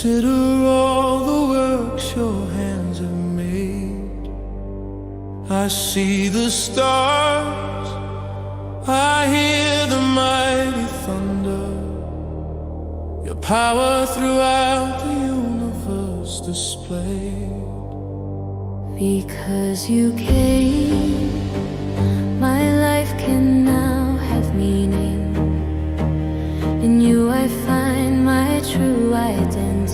consider all the works your hands have made. I see the stars, I hear the mighty thunder, your power throughout the universe displayed. Because you came, my life can now have meaning. In you I find my true identity.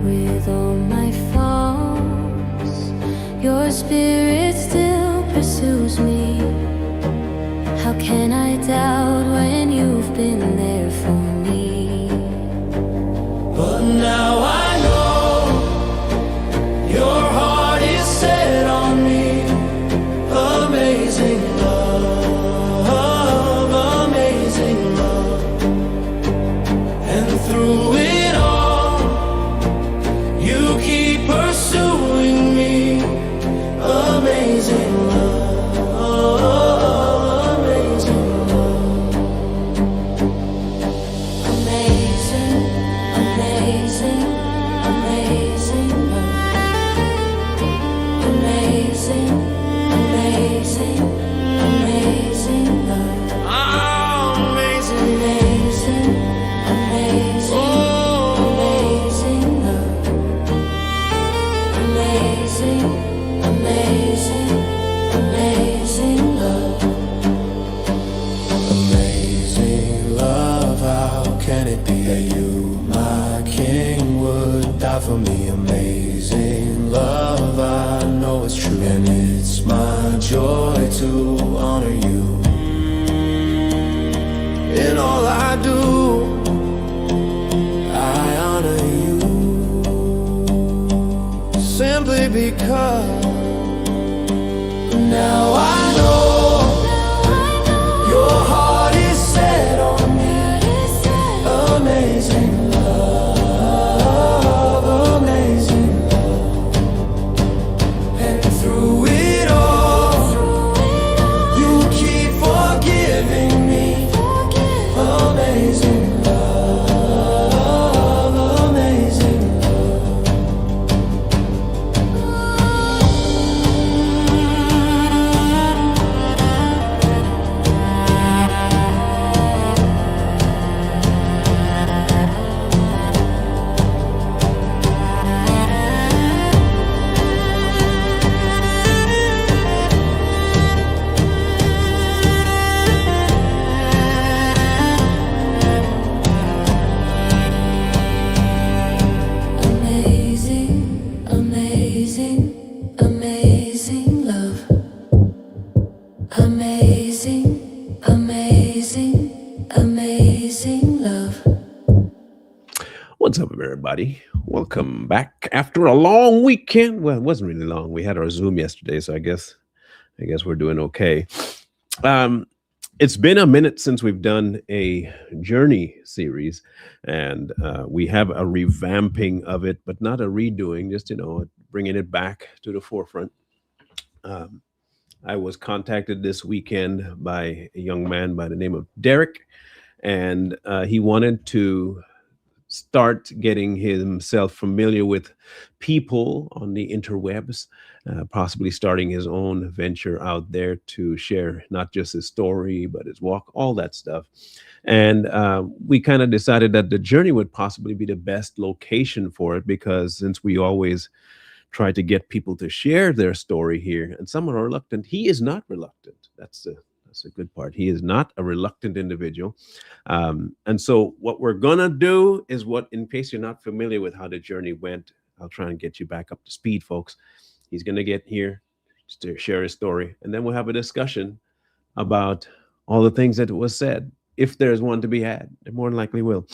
With all my faults, your spirit still pursues me. How can I doubt when you've been there for me? But now I know your heart is set on me. Amazing love, amazing love. And through it all, you keep pursuing me. Amazing love, amazing love. Amazing, amazing, amazing love. Amazing, amazing, amazing love. Amazing, Amazing, amazing, amazing love. Amazing, amazing, amazing love. amazing love. How can it be that you, my king, would die for me? Amazing love, I know it's true, and it's my joy to honor you. In all I do, I honor you, simply because now I know your heart is set on me. Amazing love, amazing love. And through it all, you keep forgiving me. Amazing love, amazing love. Amazing, amazing, amazing love. Amazing, amazing, amazing love. What's up, everybody? Welcome back after a long weekend. Well, it wasn't really long. We had our Zoom yesterday, so I guess we're doing okay. It's been a minute since we've done a journey series, and we have a revamping of it, but not a redoing. Just bringing it back to the forefront. I was contacted this weekend by a young man by the name of Derrick, and he wanted to start getting himself familiar with people on the interwebs, possibly starting his own venture out there to share not just his story, but his walk, all that stuff. And we kind of decided that the journey would possibly be the best location for it, because since we always try to get people to share their story here, and some are reluctant, he is not reluctant. That's a good part. He is not a reluctant individual. And so what we're going to do is in case you're not familiar with how the journey went, I'll try and get you back up to speed, folks. He's going to get here to share his story, and then we'll have a discussion about all the things that was said. If there's one to be had, there more than likely will.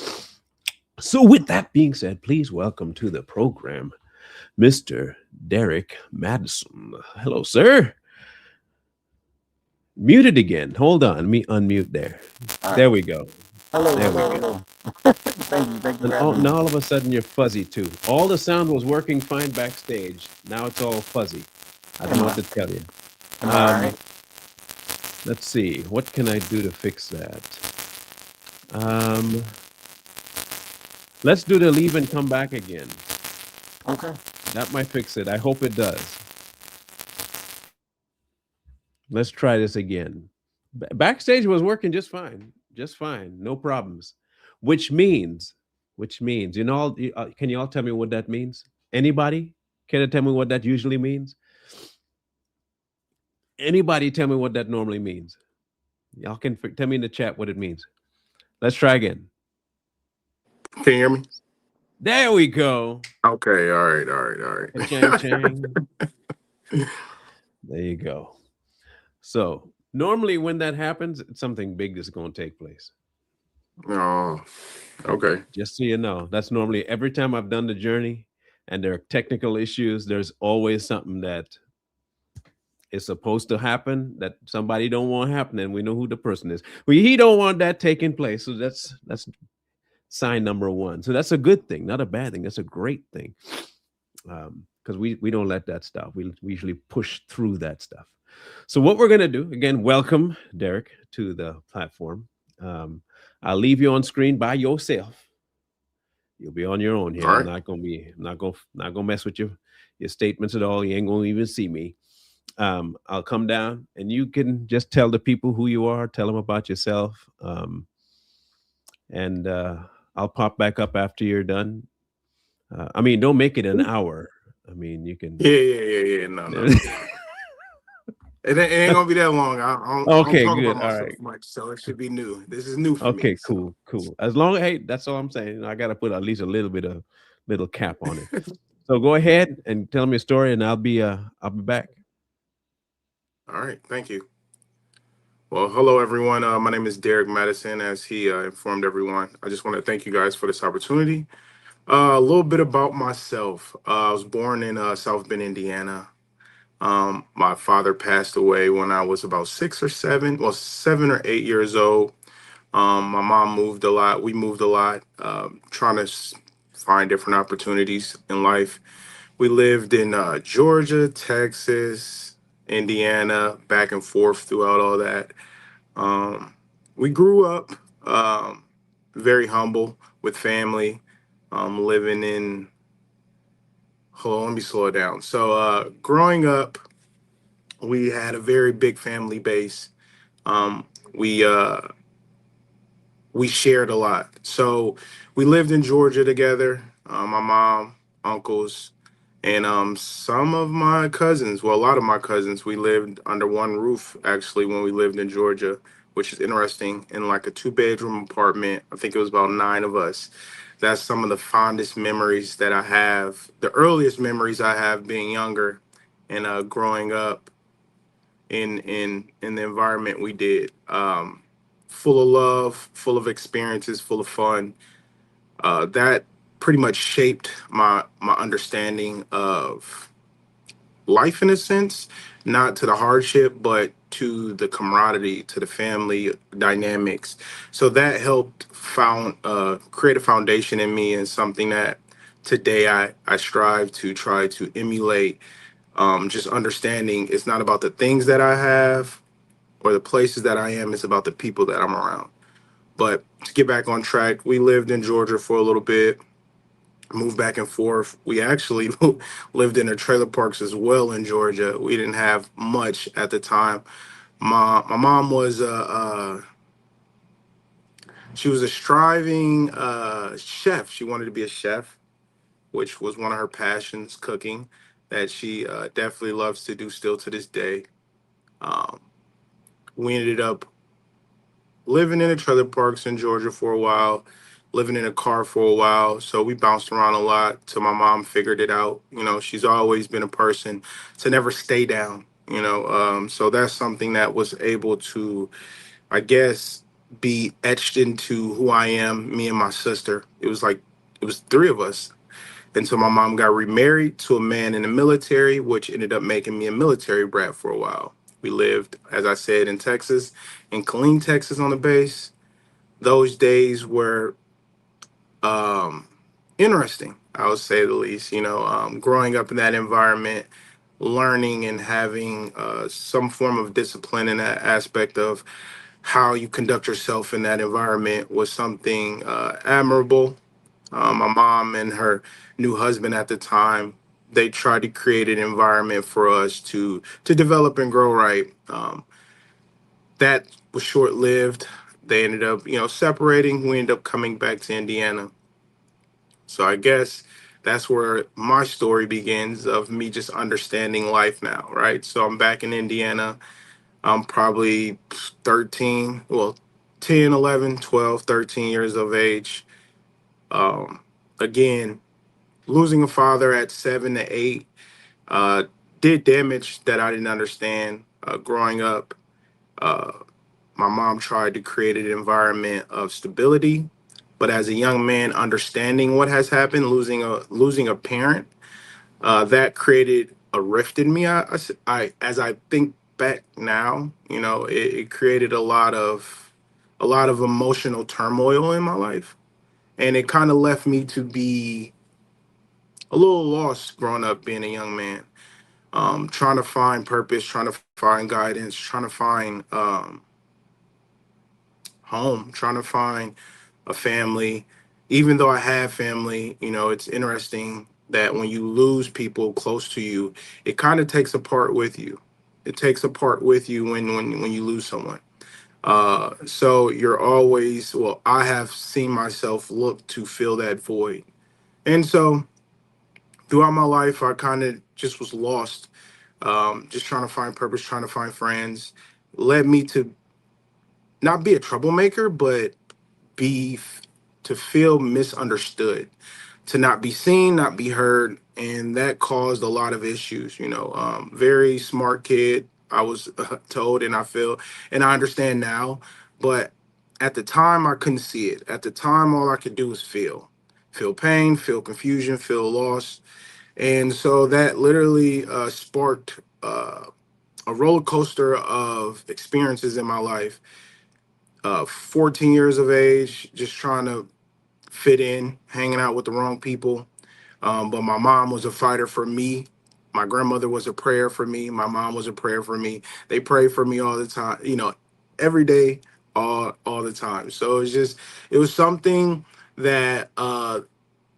So with that being said, please welcome to the program, Mr. Derrick Madison. Hello, sir. Muted again. Hold on. Let me unmute there. There we go. Hello, There we hello, go. hello. Thank you And for having me. now all of a sudden you're fuzzy too. All the sound was working fine backstage. Now it's all fuzzy. I don't know what to tell you. Am I all right? Let's see. What can I do to fix that? Let's do the leave and come back again. Okay. That might fix it. I hope it does. Let's try this again. Backstage was working just fine. Just fine. No problems. Which means, which means, can you all tell me what that means? Anybody? Can you tell me what that usually means? Anybody tell me what that normally means? Y'all can tell me in the chat what it means. Let's try again. Can you hear me? There we go. Okay. All right. All right. All Chang right. chang. There you go. So normally when that happens, something big is going to take place. Oh. Okay. Just so you know, that's normally every time I've done the journey and there are technical issues, there's always something that is supposed to happen that somebody don't want happen, and we know who the person is. Well, he don't want that taking place. So that's sign number one. So that's a good thing, not a bad thing. That's a great thing. Because we don't let that stuff. We usually push through that stuff. So what we're gonna do again, welcome Derrick to the platform. I'll leave you on screen by yourself. You'll be on your own here. All I'm right. not gonna mess with your statements at all. You ain't gonna even see me. I'll come down and you can just tell the people who you are, tell them about yourself. And I'll pop back up after you're done. I mean, don't make it an hour. I mean, you can. Yeah. Yeah. Yeah. Yeah. No. No. No. It ain't gonna be that long. I don't Okay, talk good. about All myself right. much, so it should be new. This is new for me. Okay, So. cool, cool. As long as, hey, that's all I'm saying. I got to put at least a little bit of little cap on it. So go ahead and tell me a story, and I'll be back. All right. Thank you. Well, hello everyone. My name is Derrick Madison. As he informed everyone, I just want to thank you guys for this opportunity. A little bit about myself. I was born in South Bend, Indiana. My father passed away when I was about 6 or 7, well, 7 or 8 years old. My mom moved a lot. We moved a lot, trying to find different opportunities in life. We lived in Georgia, Texas, Indiana, back and forth throughout all that. Um, we grew up um, very humble with family, living in. Hold on, let me slow it down. So, growing up, we had a very big family base. Um, we uh, we shared a lot. So we lived in Georgia together. My mom, uncles, and some of my cousins. Well, a lot of my cousins. We lived under one roof actually when we lived in Georgia, which is interesting. In like a two-bedroom apartment. I think it was about 9 of us. That's some of the fondest memories that I have. The earliest memories I have being younger and growing up in the environment we did. Full of love, full of experiences, full of fun. That pretty much shaped my understanding of life in a sense, not to the hardship, but to the camaraderie, to the family dynamics. So that helped found create a foundation in me and something that today I strive to try to emulate. Just understanding it's not about the things that I have or the places that I am, it's about the people that I'm around. But to get back on track, we lived in Georgia for a little bit, moved back and forth. We actually lived in the trailer parks as well in Georgia. We didn't have much at the time. My mom was she was a striving chef. She wanted to be a chef, which was one of her passions, cooking, that she definitely loves to do still to this day. Um, we ended up living in the trailer parks in Georgia for a while, living in a car for a while. So we bounced around a lot till my mom figured it out. She's always been a person to never stay down, so that's something that was able to, I guess, be etched into who I am, me and my sister. It was three of us until my mom got remarried to a man in the military, which ended up making me a military brat for a while. We lived, as I said, in Texas, in Killeen, Texas, on the base. Those days were um, interesting, I would say the least. Growing up in that environment, learning and having some form of discipline in that aspect of how you conduct yourself in that environment was something admirable. My mom and her new husband at the time, they tried to create an environment for us to develop and grow right. That was short lived. They ended up, separating. We ended up coming back to Indiana. So I guess that's where my story begins of me just understanding life now, right? So I'm back in Indiana. I'm probably 13, well, 10, 11, 12, 13 years of age. Um, Again, losing a father at 7 to 8 uh, did damage that I didn't understand growing up. Uh, my mom tried to create an environment of stability, but as a young man, understanding what has happened, losing a parent, that created a rift in me. As I think back now, it created a lot of emotional turmoil in my life, and it kind of left me to be a little lost growing up, being a young man, trying to find purpose, trying to find guidance, trying to find home, trying to find a family. Even though I have family, it's interesting that when you lose people close to you, it kind of takes a part with you. It takes a part with you when you lose someone. So you're always, well, I have seen myself look to fill that void. And so throughout my life, I kind of just was lost, just trying to find purpose, trying to find friends, led me to not be a troublemaker, but be to feel misunderstood, to not be seen, not be heard, and that caused a lot of issues. Very smart kid, I was told, and I feel, and I understand now, but at the time I couldn't see it. At the time, all I could do was feel pain, feel confusion, feel loss, and so that literally sparked a roller coaster of experiences in my life. 14 years of age, just trying to fit in, hanging out with the wrong people. But my mom was a fighter for me. My grandmother was a prayer for me. My mom was a prayer for me. They prayed for me all the time, every day, all the time. So it was something that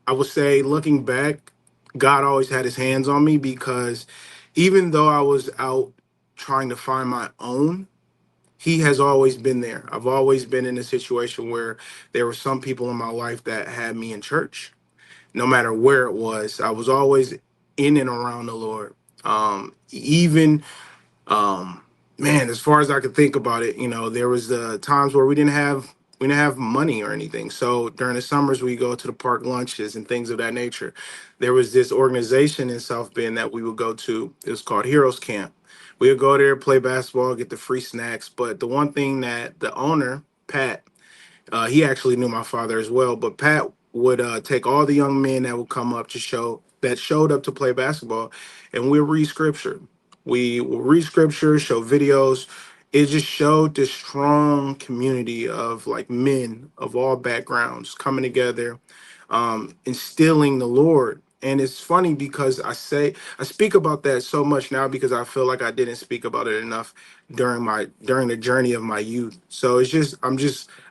I would say, looking back, God always had his hands on me, because even though I was out trying to find my own, he has always been there. I've always been in a situation where there were some people in my life that had me in church, no matter where it was. I was always in and around the Lord. Even um, Man, as far as I could think about it, there was the times where we didn't have money or anything. So during the summers, we go to the park lunches and things of that nature. There was this organization in South Bend that we would go to. It was called Heroes Camp. We would go there, play basketball, get the free snacks. But the one thing that the owner, Pat, he actually knew my father as well, but Pat would take all the young men that would come up to showed up to play basketball, and we'll read scripture. We will read scripture, show videos. It just showed this strong community of like men of all backgrounds coming together, instilling the Lord. And it's funny because I speak about that so much now, because I feel like I didn't speak about it enough during the journey of my youth. So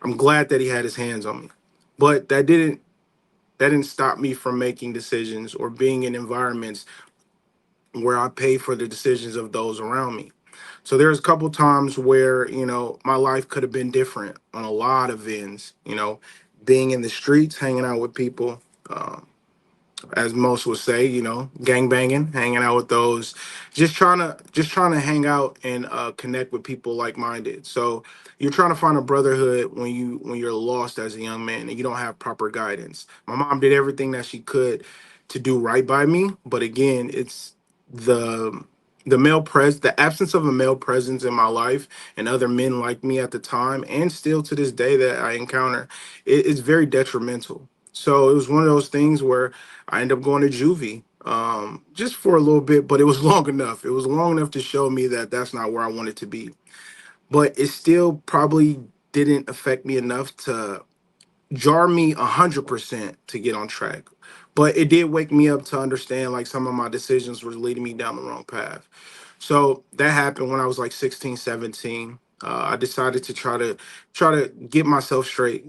I'm glad that he had his hands on me. But that didn't stop me from making decisions or being in environments where I pay for the decisions of those around me. So there's a couple times where, my life could have been different on a lot of ends, being in the streets, hanging out with people, as most would say, gang banging, hanging out with those, just trying to hang out and connect with people like minded. So you're trying to find a brotherhood when you're lost as a young man and you don't have proper guidance. My mom did everything that she could to do right by me, but again, it's the the absence of a male presence in my life and other men like me at the time, and still to this day that I encounter, it's very detrimental. So it was one of those things where I ended up going to juvie, just for a little bit, but it was long enough. It was long enough to show me that that's not where I wanted to be. But it still probably didn't affect me enough to jar me 100% to get on track. But it did wake me up to understand like some of my decisions were leading me down the wrong path. So that happened when I was like 16, 17. I decided to try to get myself straight,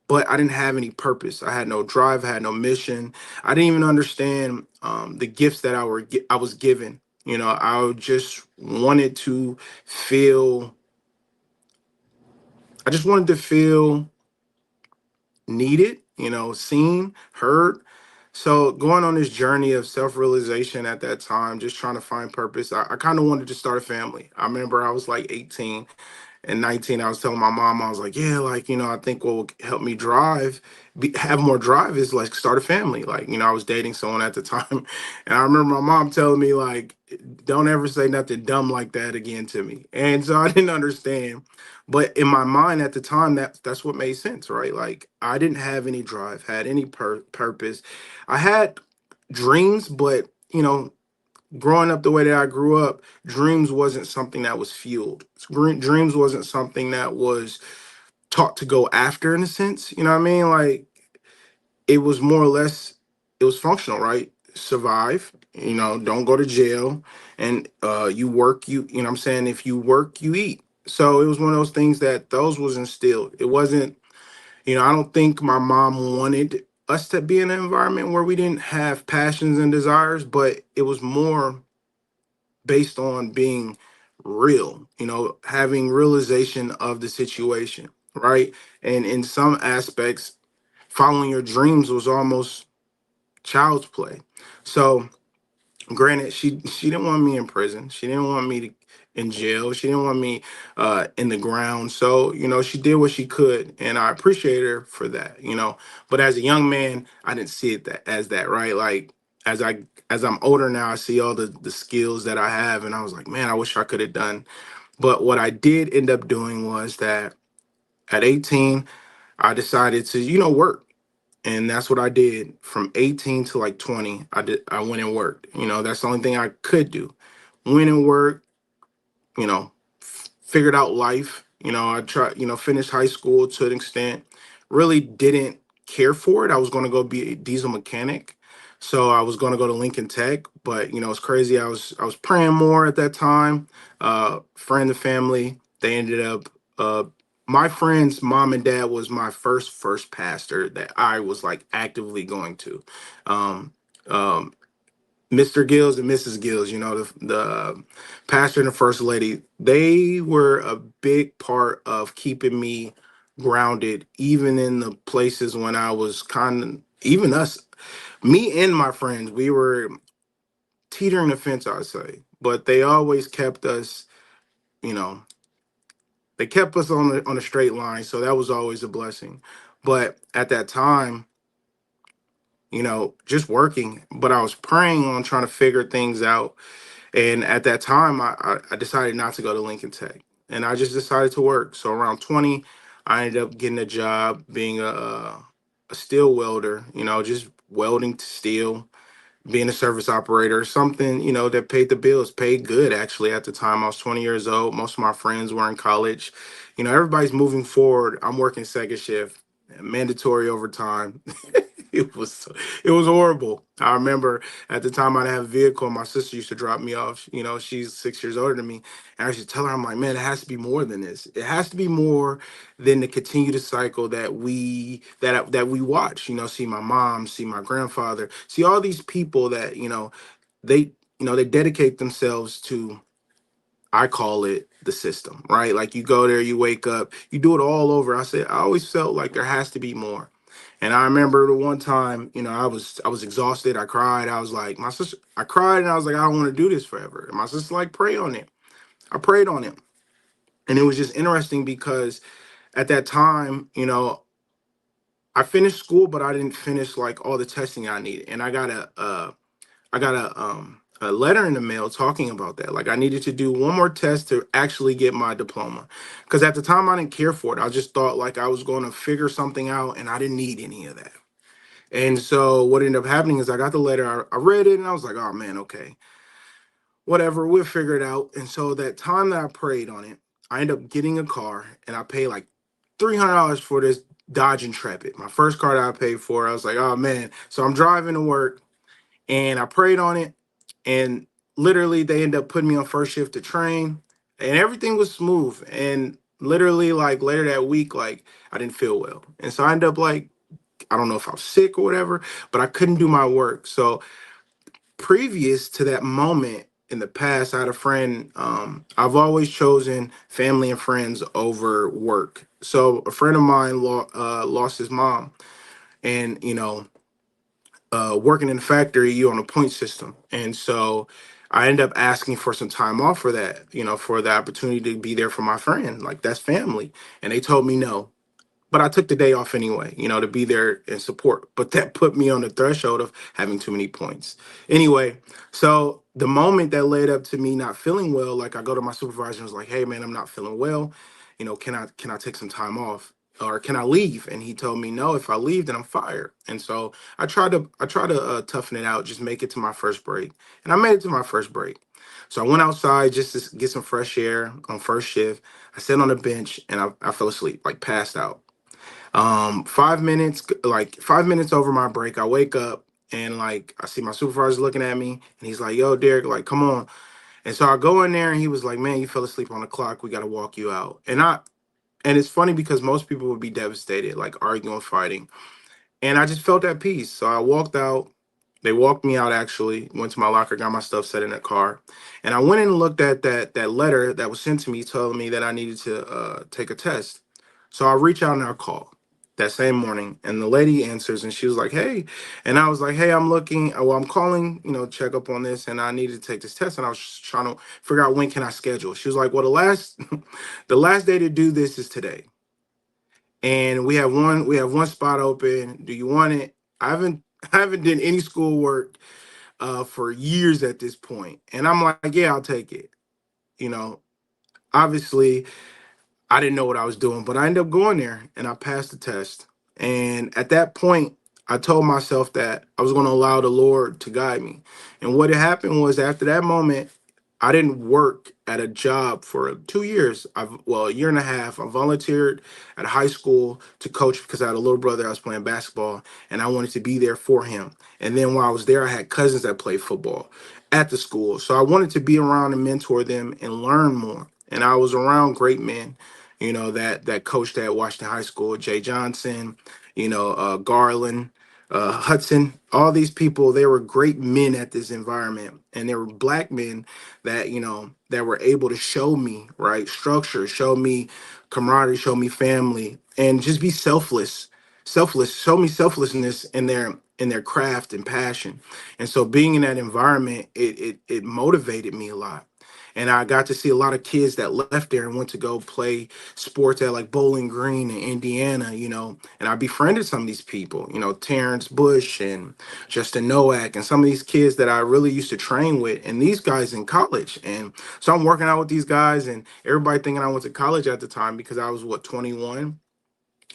but I didn't have any purpose. I had no drive, I had no mission. I didn't even understand the gifts that I was given. You know, I just wanted to feel. I just wanted to feel needed. You know, seen, heard. So going on this journey of self-realization at that time, just trying to find purpose, I kind of wanted to start a family. I remember I was like 18 and 19. I was telling my mom, I was like, yeah, like, I think what will help me have more drive is like start a family. Like, I was dating someone at the time. And I remember my mom telling me, like, don't ever say nothing dumb like that again to me. And so I didn't understand. But in my mind at the time, that's what made sense, right? Like, I didn't have any drive, had any purpose. I had dreams, but, growing up the way that I grew up, dreams wasn't something that was fueled. Dreams wasn't something that was taught to go after in a sense. You know what I mean? Like, it was more or less, it was functional, right? Survive, don't go to jail, and you work, you know what I'm saying? If you work, you eat. So it was one of those things that those was instilled. It wasn't, I don't think my mom wanted us to be in an environment where we didn't have passions and desires, but it was more based on being real, having realization of the situation, right? And in some aspects, following your dreams was almost child's play. So, granted, she didn't want me in prison. She didn't want me in jail. She didn't want me in the ground. So, she did what she could, and I appreciate her for that. But as a young man, I didn't see it as that, right? Like, as I'm older now, I see all the skills that I have, and I was like, man, I wish I could have done. But what I did end up doing was that at 18, I decided to, work. And that's what I did from 18 to like 20. I went and worked. That's the only thing I could do. Went and worked, figured out life. I tried, finished high school to an extent. Really didn't care for it. I was going to go be a diesel mechanic. So I was going to go to Lincoln Tech, but it's crazy. I was praying more at that time. Friend and family, they ended up uh my friend's mom and dad was my first pastor that I was like actively going to. Um um Mr. Gills and Mrs. Gills, the pastor and the first lady, they were a big part of keeping me grounded, even in the places when I was kind of, even us, me and my friends, we were teetering the fence, I'd say. But they always kept us, you know, they kept us on a straight line. So that was always a blessing. But at that time, just working, but I was praying on trying to figure things out. And at that time, I decided not to go to Lincoln Tech, and I just decided to work. So around 20, I ended up getting a job being a steel welder, just welding to steel, being a service operator, something, that paid the bills, paid good actually at the time. I was 20 years old. Most of my friends were in college. Everybody's moving forward. I'm working second shift, mandatory overtime. it was it was horrible. I remember at the time I didn't have a vehicle. My sister used to drop me off. She's 6 years older than me. And I used to tell her, I'm like, man, it has to be more than this. It has to be more than the continued cycle that we watch. See my mom, see my grandfather, see all these people that, they dedicate themselves to, I call it the system, right? Like you go there, you wake up, you do it all over. I always felt like there has to be more. And I remember the one time, I was exhausted. I cried. I was like, my sister, I cried and I was like, I don't want to do this forever. And my sister like, pray on it. I prayed on it. And it was just interesting because at that time, I finished school, but I didn't finish like all the testing I needed. And I got a letter in the mail talking about that. Like I needed to do one more test to actually get my diploma. Because at the time I didn't care for it. I just thought like I was going to figure something out and I didn't need any of that. And so what ended up happening is I got the letter, I read it, and I was like, oh man, okay, whatever, we'll figure it out. And so that time that I prayed on it, I ended up getting a car and I paid like $300 for this Dodge Intrepid. My first car that I paid for. I was like, oh man. So I'm driving to work and I prayed on it, and literally they ended up putting me on first shift to train, and everything was smooth. And literally like later that week, like I didn't feel well. And so I ended up like, I don't know if I was sick or whatever, but I couldn't do my work. So previous to that moment in the past, I had a friend. I've always chosen family and friends over work. So a friend of mine lost his mom, and working in the factory, you on a point system, and so I ended up asking for some time off for that. For the opportunity to be there for my friend, like that's family, and they told me no. But I took the day off anyway, to be there and support. But that put me on the threshold of having too many points. Anyway, so the moment that led up to me not feeling well, like I go to my supervisor and was like, "Hey man, I'm not feeling well. Can I take some time off? Or can I leave?" And he told me, "No, if I leave, then I'm fired." And so I tried to toughen it out, just make it to my first break. And I made it to my first break. So I went outside just to get some fresh air on first shift. I sat on the bench and I fell asleep, like passed out. 5 minutes, like 5 minutes over my break, I wake up and like I see my supervisor looking at me and he's like, "Yo, Derrick, like, come on." And so I go in there and he was like, "Man, you fell asleep on the clock. We got to walk you out." And it's funny because most people would be devastated, like arguing, fighting. And I just felt at peace. So I walked out. They walked me out actually, went to my locker, got my stuff set in the car. And I went in and looked at that letter that was sent to me telling me that I needed to take a test. So I reach out and I call that same morning and the lady answers and she was like, "Hey." And I was like, "Hey, I'm looking, well, I'm calling, check up on this and I need to take this test." And I was just trying to figure out when can I schedule. She was like, "Well, the last the last day to do this is today. And we have one spot open. Do you want it?" I haven't I haven't done any schoolwork for years at this point, and I'm like, "Yeah, I'll take it." You know, Obviously, I didn't know what I was doing, but I ended up going there and I passed the test. And at that point, I told myself that I was going to allow the Lord to guide me. And what had happened was after that moment, I didn't work at a job for 2 years. A year and a half. I volunteered at a high school to coach because I had a little brother that was playing basketball and I wanted to be there for him. And then while I was there, I had cousins that played football at the school. So I wanted to be around and mentor them and learn more. And I was around great men, that coached at Washington High School, Jay Johnson, Garland, Hudson, all these people, they were great men at this environment. And they were black men that were able to show me, right, structure, show me camaraderie, show me family, and just be show me selflessness in their craft and passion. And so being in that environment, it motivated me a lot. And I got to see a lot of kids that left there and went to go play sports at like Bowling Green in Indiana, and I befriended some of these people, Terrence Bush and Justin Nowak and some of these kids that I really used to train with, and these guys in college. And so I'm working out with these guys, and everybody thinking I went to college at the time because I was 21.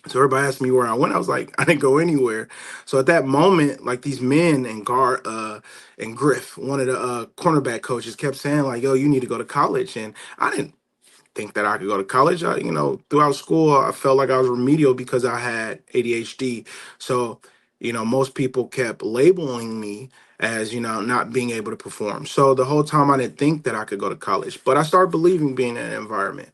So everybody asked me where I went. I was like, I didn't go anywhere. So at that moment, like these men and Griff, one of the cornerback coaches, kept saying like, "Yo, you need to go to college." And I didn't think that I could go to college. Throughout school, I felt like I was remedial because I had ADHD. So, most people kept labeling me as, not being able to perform. So the whole time I didn't think that I could go to college, but I started believing being in an environment.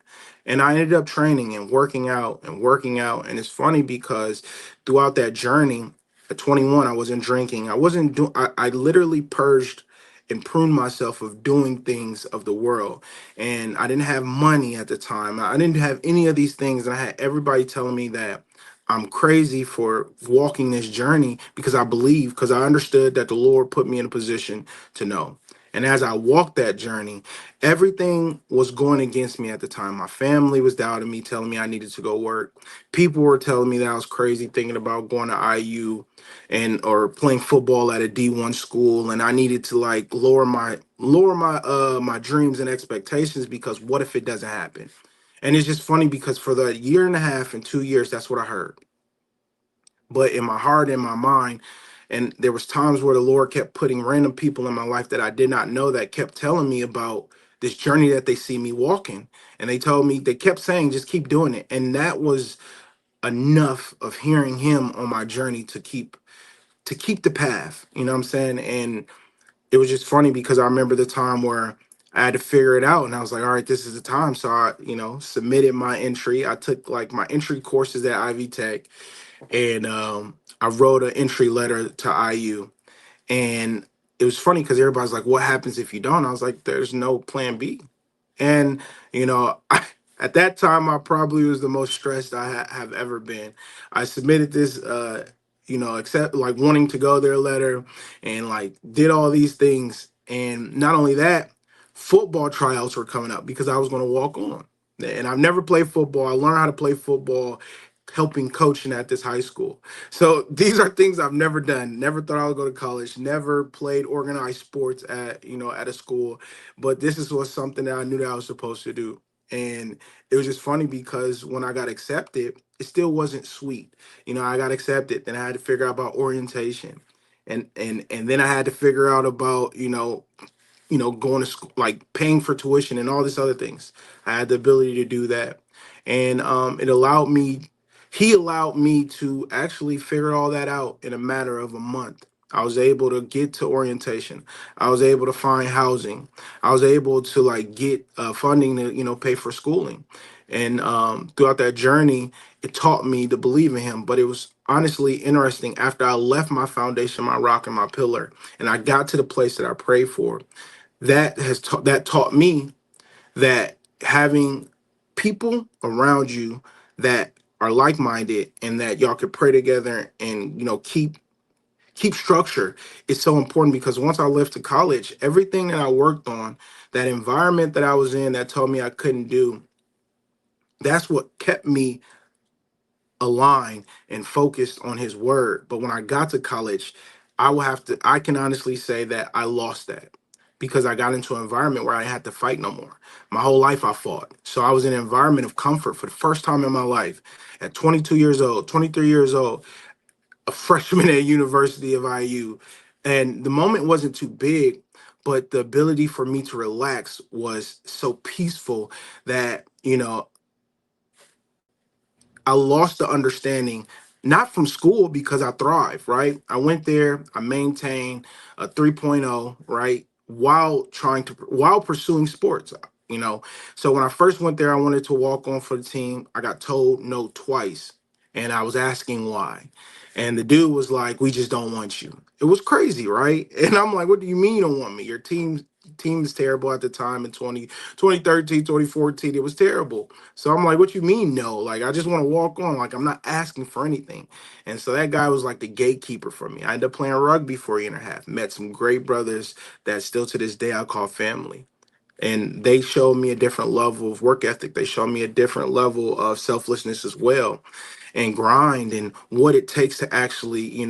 And I ended up training and working out and working out. And it's funny because throughout that journey, at 21, I wasn't drinking. I wasn't doing, I literally purged and pruned myself of doing things of the world, and I didn't have money at the time. I didn't have any of these things, and I had everybody telling me that I'm crazy for walking this journey because I understood that the Lord put me in a position to know. And as I walked that journey, everything was going against me at the time. My family was doubting me, telling me I needed to go work. People were telling me that I was crazy, thinking about going to IU and or playing football at a D1 school, and I needed to like lower my dreams and expectations because what if it doesn't happen? And it's just funny because for the year and a half and 2 years, that's what I heard. But in my heart, in my mind, and there was times where the Lord kept putting random people in my life that I did not know that kept telling me about this journey that they see me walking. And they kept saying, just keep doing it. And that was enough of hearing him on my journey to keep the path. You know what I'm saying? And it was just funny because I remember the time where I had to figure it out, and I was like, all right, this is the time. So I, submitted my entry. I took like my entry courses at Ivy Tech, and I wrote an entry letter to IU. And it was funny because everybody's like, what happens if you don't? I was like, there's no plan B. And, at that time, I probably was the most stressed I have ever been. I submitted this, accept like wanting to go there letter and like did all these things. And not only that, football tryouts were coming up because I was going to walk on. And I've never played football. I learned how to play football helping coaching at this high school. So these are things I've never done. Never thought I would go to college. Never played organized sports at a school. But was something that I knew that I was supposed to do. And it was just funny because when I got accepted, it still wasn't sweet. I got accepted, then I had to figure out about orientation. And then I had to figure out about, going to school, like paying for tuition and all these other things. I had the ability to do that. And he allowed me to actually figure all that out in a matter of a month. I was able to get to orientation. I was able to find housing. I was able to like get funding to, pay for schooling. And throughout that journey, it taught me to believe in him. But it was honestly interesting after I left my foundation, my rock, and my pillar, and I got to the place that I prayed for. That taught me that having people around you that are like-minded and that y'all could pray together and keep structure is so important, because once I left to college, everything that I worked on, that environment that I was in that told me I couldn't do, that's what kept me aligned and focused on his word. But when I got to college, I can honestly say that I lost that because I got into an environment where I had to fight no more. My whole life I fought. So I was in an environment of comfort for the first time in my life at 22 years old, 23 years old, a freshman at University of IU. And the moment wasn't too big, but the ability for me to relax was so peaceful that, I lost the understanding, not from school because I thrive, right? I went there, I maintained a 3.0, right? While pursuing sports, you know. So when I first went there, I wanted to walk on for the team. I got told no twice, and I was asking why. And the dude was like, "We just don't want you." It was crazy, right? And I'm like, "What do you mean you don't want me? Your team is terrible at the time in 2013, 2014. It was terrible." So I'm like, "What you mean no? Like, I just want to walk on. Like, I'm not asking for anything." And so that guy was like the gatekeeper for me. I ended up playing rugby for a year and a half, met some great brothers that still to this day I call family. And they showed me a different level of work ethic. They showed me a different level of selflessness as well, and grind, and what it takes to actually,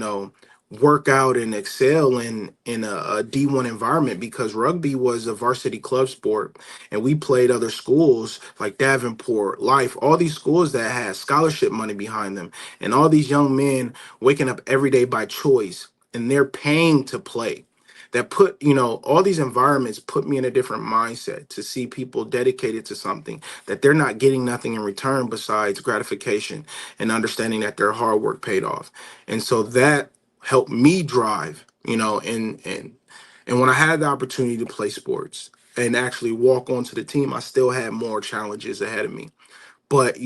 work out and excel in a D1 environment, because rugby was a varsity club sport, and we played other schools like Davenport, Life, all these schools that had scholarship money behind them, and all these young men waking up every day by choice, and they're paying to play. That put, all these environments put me in a different mindset to see people dedicated to something that they're not getting nothing in return besides gratification, and understanding that their hard work paid off. And so that helped me drive, and when I had the opportunity to play sports and actually walk onto the team, I still had more challenges ahead of me. But,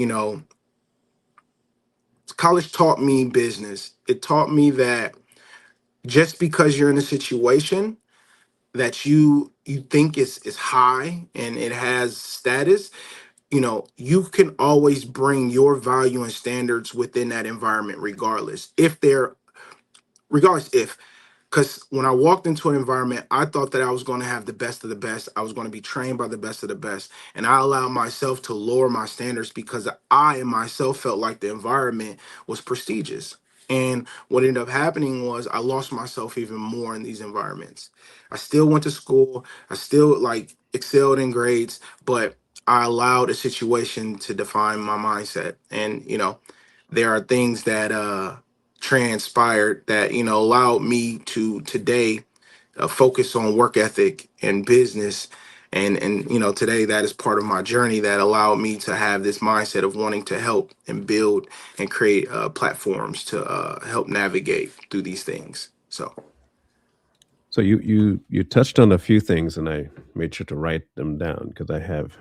college taught me business. It taught me that just because you're in a situation that you think is high and it has status, you can always bring your value and standards within that environment, regardless if, because when I walked into an environment, I thought that I was going to have the best of the best. I was going to be trained by the best of the best. And I allowed myself to lower my standards because I and myself felt like the environment was prestigious. And what ended up happening was I lost myself even more in these environments. I still went to school. I still like excelled in grades, but I allowed a situation to define my mindset. And, there are things that transpired that allowed me to today focus on work ethic and business, and today that is part of my journey that allowed me to have this mindset of wanting to help and build and create platforms to help navigate through these things. So So you touched on a few things, and I made sure to write them down because I have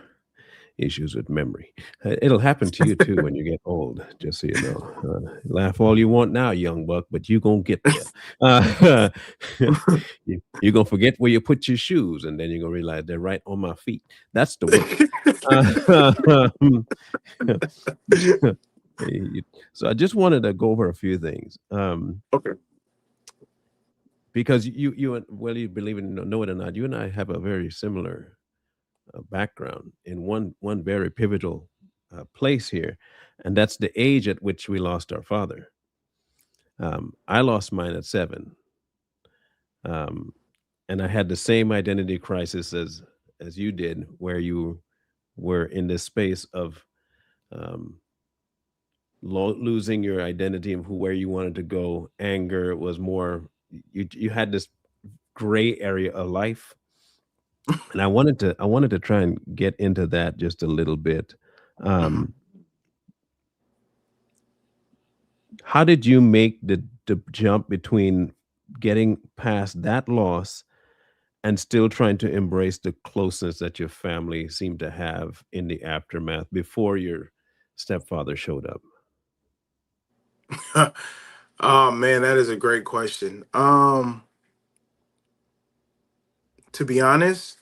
issues with memory. It'll happen to you too when you get old, just so you know. Laugh all you want now, young buck, but you gonna get there. Uh, you're gonna forget where you put your shoes, and then you're gonna realize they're right on my feet. That's the way. So I just wanted to go over a few things. Okay. Because whether you believe it or know it or not, you and I have a very similar background in one very pivotal place here, and that's the age at which we lost our father. I lost mine at 7, um, and I had the same identity crisis as you did, where you were in this space of um, losing your identity of where you wanted to go. Anger was more. You had this gray area of life, and I wanted to try and get into that just a little bit. Mhm. Um, how did you make the jump between getting past that loss and still trying to embrace the closeness that your family seemed to have in the aftermath before your stepfather showed up? Oh man, that is a great question. To be honest,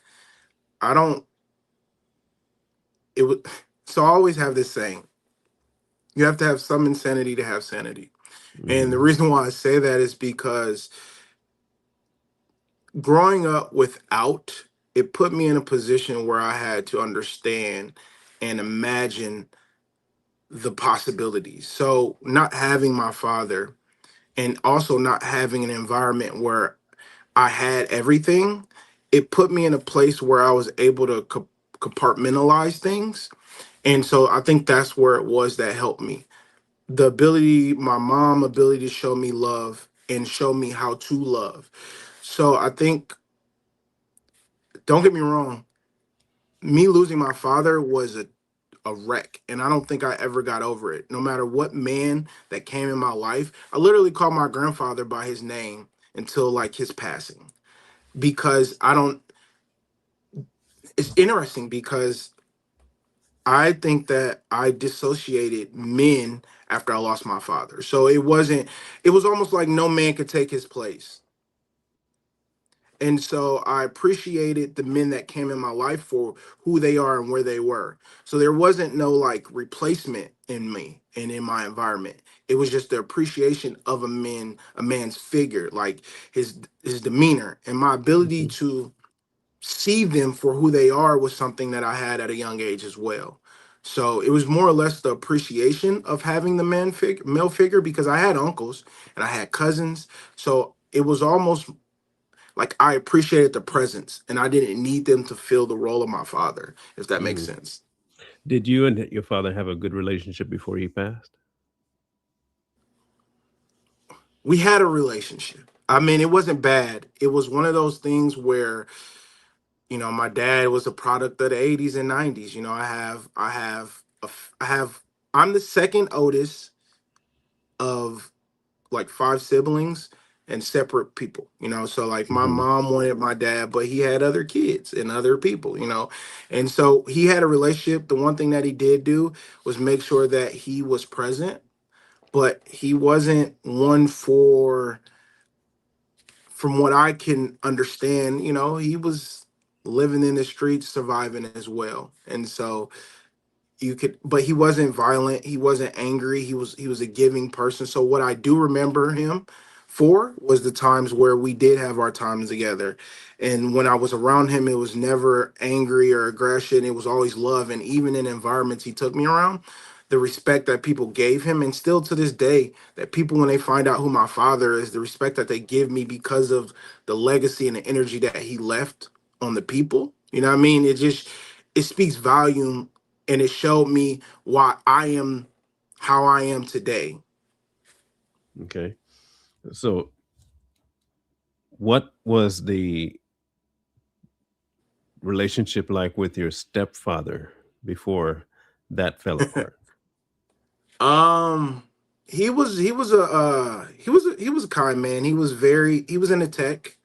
I don't. It would. So I always have this saying: you have to have some insanity to have sanity. And the Hmm. reason why I say that is because growing up without it put me in a position where I had to understand and imagine the possibilities. So not having my father and also not having an environment where I had everything, it put me in a place where I was able to compartmentalize things. And so I think that's where it was that helped me. The ability, my mom ability to show me love and show me how to love. So I think, don't get me wrong, me losing my father was a wreck. And I don't think I ever got over it. No matter what man that came in my life, I literally called my grandfather by his name until like his passing. Because I don't, it's interesting because I think that I dissociated men after I lost my father. So it was almost like no man could take his place. And so I appreciated the men that came in my life for who they are and where they were. So there wasn't no like replacement in me and in my environment. It was just the appreciation of a man's figure, like his demeanor and my ability Hmm. to see them for who they are was something that I had at a young age as well. So it was more or less the appreciation of having the male figure because I had uncles and I had cousins. So it was almost like I appreciated the presence and I didn't need them to fill the role of my father, if that makes Hmm. sense. Did you and your father have a good relationship before he passed? We had a relationship. I mean, it wasn't bad. It was one of those things where, my dad was a product of the 80s and 90s. I have, I'm the second oldest of like 5 siblings and separate people, so like my Hmm. mom wanted my dad, but he had other kids and other people. And so he had a relationship. The one thing that he did do was make sure that he was present, but he wasn't one for, from what I can understand, he was living in the streets, surviving as well. And so you could, but he wasn't violent, he wasn't angry, he was a giving person. So what I do remember him for was the times where we did have our times together, and when I was around him it was never angry or aggression, it was always love. And even in environments he took me around, the respect that people gave him, and still to this day that people, when they find out who my father is, the respect that they give me because of the legacy and the energy that he left on the people, what I mean, it speaks volume, and it showed me why I am how I am today. Okay. So, what was the relationship like with your stepfather before that fell apart? um, he was a kind man. He was in the tech.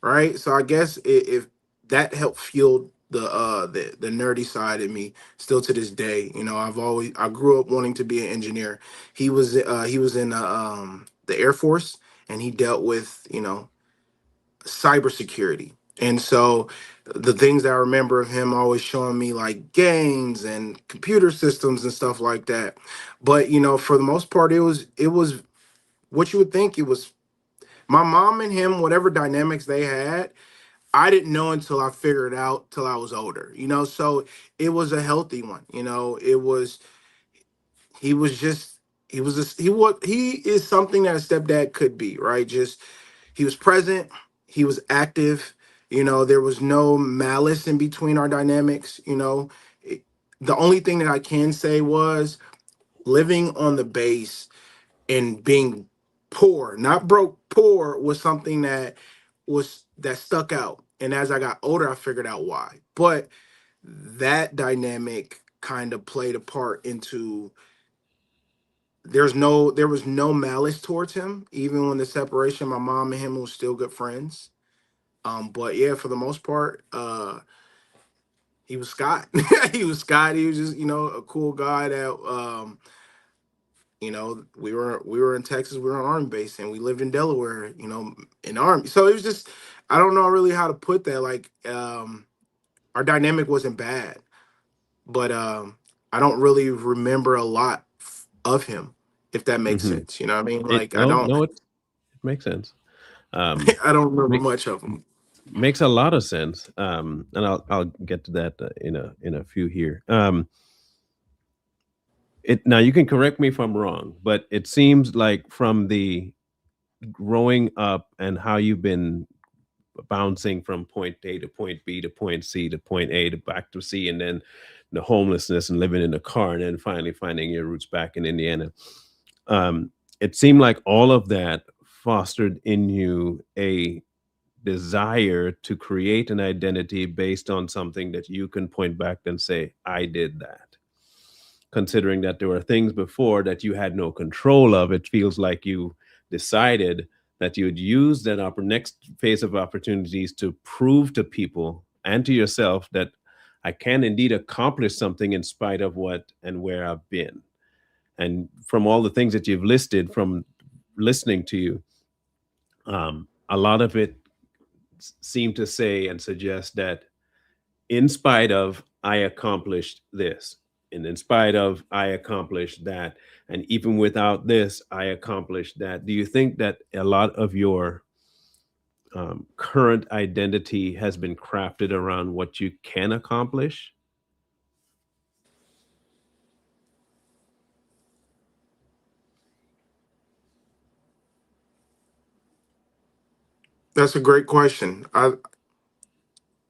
right? So I guess if that helped fuel the nerdy side in me still to this day. You know, I grew up wanting to be an engineer. He was in the Air Force, and he dealt with, you know, cybersecurity. And so the things that I remember of him always showing me like games and computer systems and stuff like that. But you know, for the most part, it was what you would think. It was my mom and him, whatever dynamics they had, I didn't know until I figured it out till I was older, you know. So it was a healthy one, you know. It was he was just he is something that a stepdad could be, right? Just he was present, he was active, you know. There was no malice in between our dynamics, you know. It- the only thing that I can say was living on the base and being poor, not broke, poor was something that stuck out. And as I got older, I figured out why. But that dynamic kind of played a part into there was no malice towards him, even when the separation, my mom and him was still good friends. But yeah, for the most part, he was Scott. He was Scott. He was just, you know, a cool guy that you know, we were in Texas, we were on Army base, and we lived in Delaware, you know, in Army. So it was just, I don't know really how to put that. Like, our dynamic wasn't bad, but I don't really remember a lot of him, if that makes Hmm. sense. You know what I mean? It Like, no, no, it makes sense. Um, I don't remember make, much of him. makes a lot of sense. And I'll get to that in a few here. It now you can correct me if I'm wrong, but it seems like from the growing up and how you've been bouncing from point A to point B to point C to point A to back to C, and then the homelessness and living in a car, and then finally finding your roots back in Indiana. Um, it seemed like all of that fostered in you a desire to create an identity based on something that you can point back and say, I did that. Considering that there were things before that you had no control of, it feels like you decided that you would use that next phase of opportunities to prove to people and to yourself that I can indeed accomplish something in spite of what and where I've been. And from all the things that you've listed from listening to you, a lot of it seemed to say and suggest that in spite of I accomplished this, and in spite of I accomplished that, and even without this, I accomplished that. Do you think that a lot of your current identity has been crafted around what you can accomplish? That's a great question.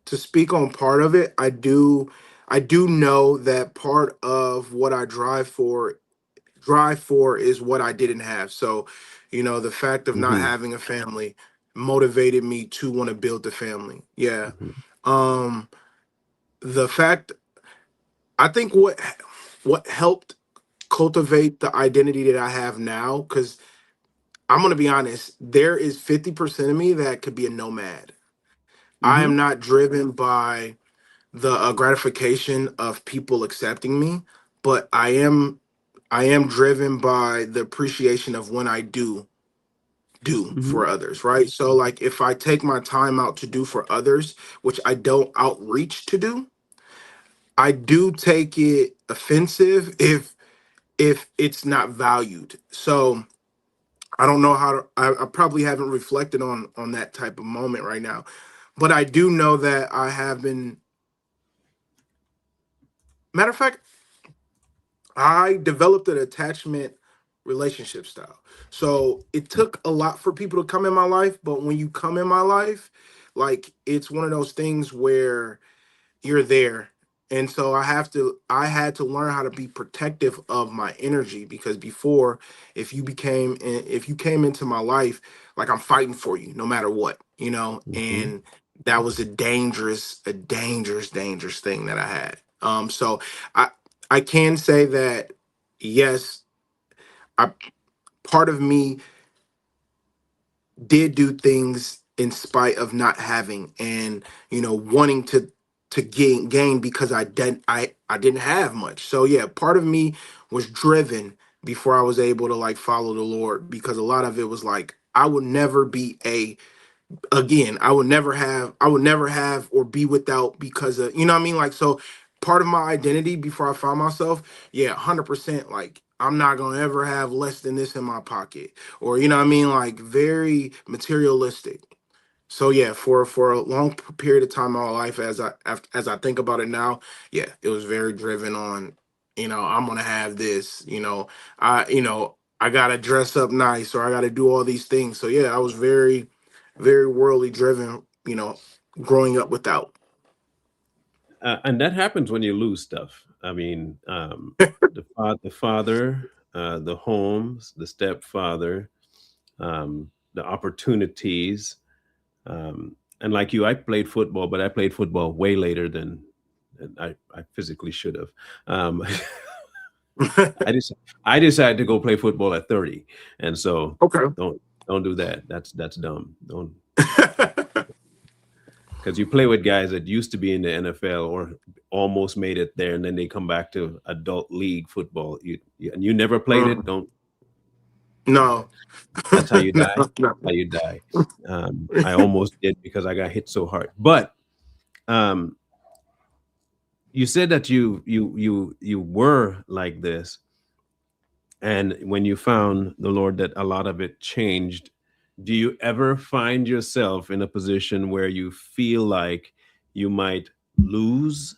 To speak on part of it, I do know that part of what I drive for is what I didn't have. So, you know, the fact of not Hmm. having a family motivated me to want to build a family. Yeah. Hmm. Um the fact I think what helped cultivate the identity that I have now, cuz I'm going to be honest, there is 50% of me that could be a nomad. I Hmm. am not driven by the gratification of people accepting me, but I am driven by the appreciation of when I do Hmm. for others, right? So like if I take my time out to do for others, which I don't outreach to do, I do take it offensive if it's not valued. So I don't know how to I probably haven't reflected on that type of moment right now. But I do know that I have been, matter of fact, I developed an attachment relationship style. So it took a lot for people to come in my life, but when you come in my life, like it's one of those things where you're there. And so I had to learn how to be protective of my energy, because before, if you came into my life, like I'm fighting for you no matter what, you know. Hmm. And that was a dangerous thing that I had. So I I can say that yes, I part of me did do things in spite of not having, and wanting to gain because I didn't have much. So yeah, part of me was driven before I was able to like follow the Lord, because a lot of it was like I would never be a again, I would never have or be without, because of, what I mean? Like, so part of my identity before I found myself, yeah, 100%, like, I'm not gonna ever have less than this in my pocket, or, what I mean? Like, very materialistic. So yeah, for a long period of time in my life, as I think about it now, yeah, it was very driven on, I'm gonna have this, I gotta dress up nice, or I gotta do all these things. So yeah, I was very, very worldly driven, growing up without. And that happens when you lose stuff. I mean, the father, the homes, the stepfather, the opportunities. And like you, I played football, but I played football way later than I physically should have. Um, I just I decided to go play football at 30, and so Okay. don't do that. That's dumb. Don't, because you play with guys that used to be in the NFL or almost made it there, and then they come back to adult league football. And you never played it. Mm, Don't. no. That's how you No, die. no. How you die. I almost did because I got hit so hard. But um, you said that you were like this, and when you found the Lord, that a lot of it changed. Do you ever find yourself in a position where you feel like you might lose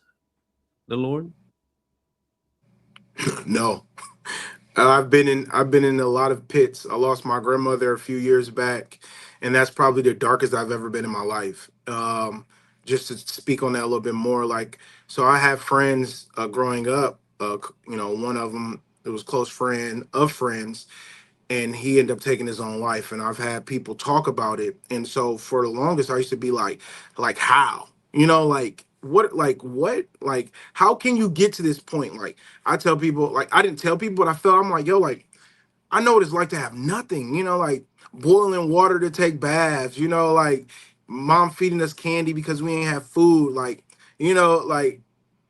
the Lord? No. I've been in a lot of pits. I lost my grandmother a few years back, and that's probably the darkest I've ever been in my life. Just to speak on that a little bit more, like, so I have friends growing up. One of them, it was close friend of friends, and he ended up taking his own life. And I've had people talk about it, and so for the longest I used to be like how, like how can you get to this point? Like, I tell people, like, I didn't tell people, but I felt, I'm like, yo, like, I know what it's like to have nothing, like boiling water to take baths, like mom feeding us candy because we ain't have food, like, like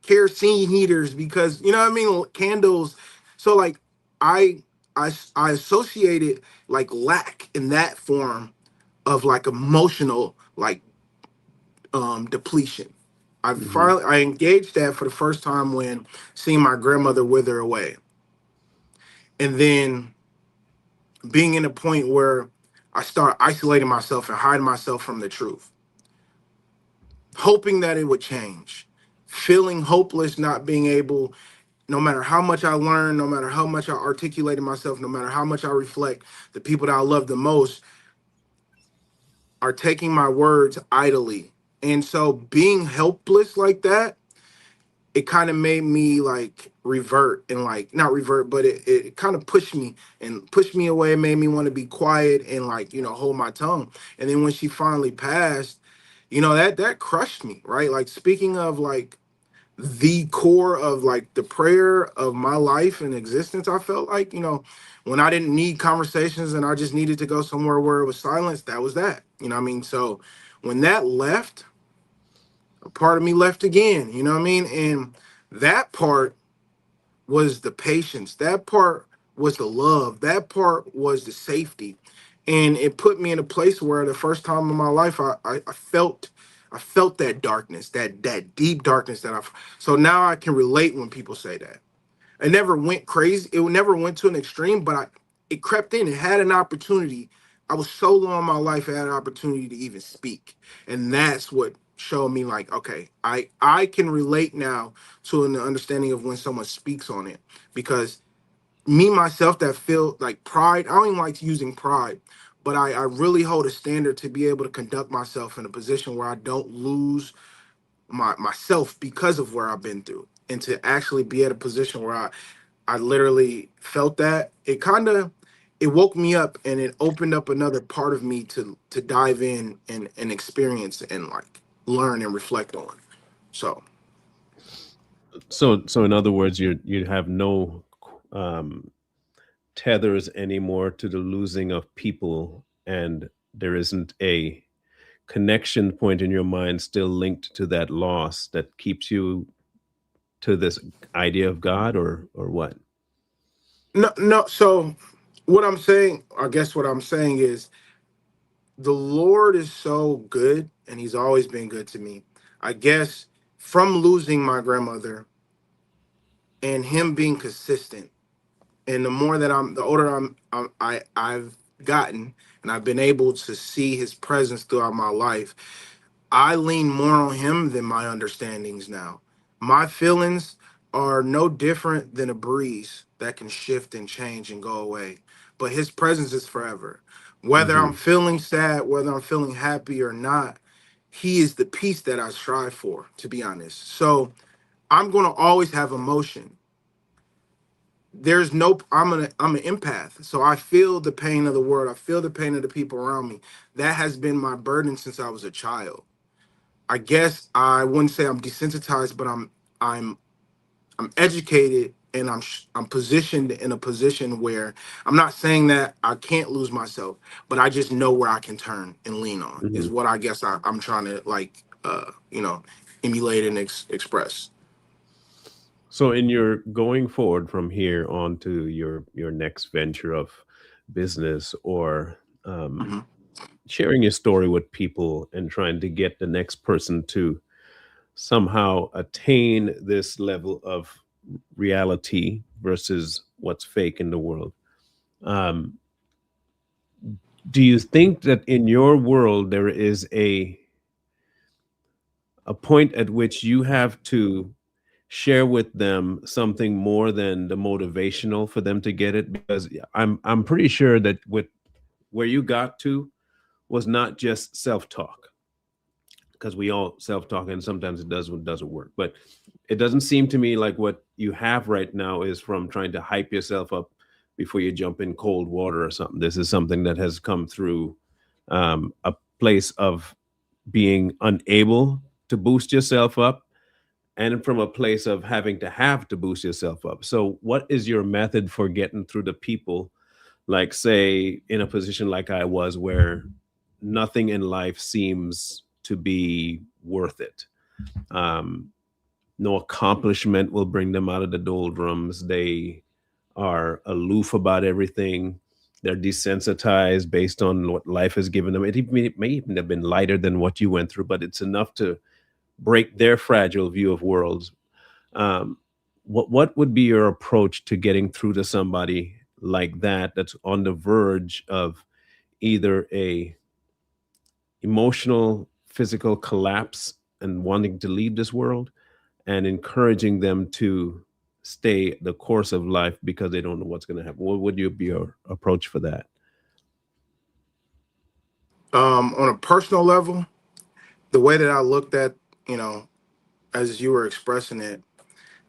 kerosene heaters because, what I mean, candles. So like I I associated like lack in that form of like emotional like depletion. Hmm. I engaged that for the first time when seeing my grandmother wither away. And then being in a point where I start isolating myself and hiding myself from the truth, hoping that it would change, feeling hopeless, not being able, no matter how much I learn, no matter how much I articulated myself, no matter how much I reflect, the people that I love the most are taking my words idly. And so being helpless like that, it kind of made me like revert, and like not revert, but it kind of pushed me away, made me want to be quiet and like, hold my tongue. And then when she finally passed, that crushed me, right? Like, speaking of like the core of like the prayer of my life and existence, I felt like, when I didn't need conversations and I just needed to go somewhere where it was silence, that was that. What I mean? So when that left, a part of me left again, what I mean? And that part was the patience. That part was the love. That part was the safety. And it put me in a place where the first time in my life I felt that darkness, that deep darkness that I've, so now I can relate when people say that. It never went crazy. It never went to an extreme, but it crept in. It had an opportunity. I was so low in my life, I had an opportunity to even speak. And that's what showed me like, okay, I can relate now to an understanding of when someone speaks on it. Because me myself, that feel like pride, I don't even like using pride, but I really hold a standard to be able to conduct myself in a position where I don't lose myself because of where I've been through. And to actually be at a position where I literally felt that, it woke me up, and it opened up another part of me to dive in and experience and like learn and reflect on. So So in other words, you have no um, tethers anymore to the losing of people, and there isn't a connection point in your mind still linked to that loss that keeps you to this idea of God, or what? No, no. So what I'm saying, I guess what I'm saying is the Lord is so good and he's always been good to me. I guess from losing my grandmother and him being consistent, and the older I've gotten, and I've been able to see his presence throughout my life, I lean more on him than my understandings now. My feelings are no different than a breeze that can shift and change and go away, but his presence is forever. Whether Hmm. I'm feeling sad, whether I'm feeling happy or not, he is the peace that I strive for, to be honest. So I'm going to always have emotion. There's no I'm an empath, so I feel the pain of the world. I feel the pain of the people around me. That has been my burden since I was a child. I guess I wouldn't say I'm desensitized, but I'm I'm educated, and I'm positioned in a position where I'm not saying that I can't lose myself, but I just know where I can turn and lean on is Hmm. what I guess I'm trying to like emulate and express. So in your going forward from here on to your next venture of business, or um, Mhm. sharing your story with people and trying to get the next person to somehow attain this level of reality versus what's fake in the world. Um, do you think that in your world there is a point at which you have to share with them something more than the motivational for them to get it? Because I'm pretty sure that with where you got to was not just self-talk, because we all self-talk and sometimes it doesn't work, but it doesn't seem to me like what you have right now is from trying to hype yourself up before you jump in cold water or something. This is something that has come through a place of being unable to boost yourself up, and from a place of having to have to boost yourself up. So what is your method for getting through the people, like say in a position like I was, where nothing in life seems to be worth it? um, no accomplishment will bring them out of the doldrums. They are aloof about everything. They're desensitized based on what life has given them. It may even have been lighter than what you went through, but it's enough to break their fragile view of worlds. Um, what would be your approach to getting through to somebody like that, that's on the verge of either a emotional, physical collapse and wanting to leave this world, and encouraging them to stay the course of life because they don't know what's going to happen? What would you be your approach for that? On a personal level, the way that I looked at, you know, as you were expressing it,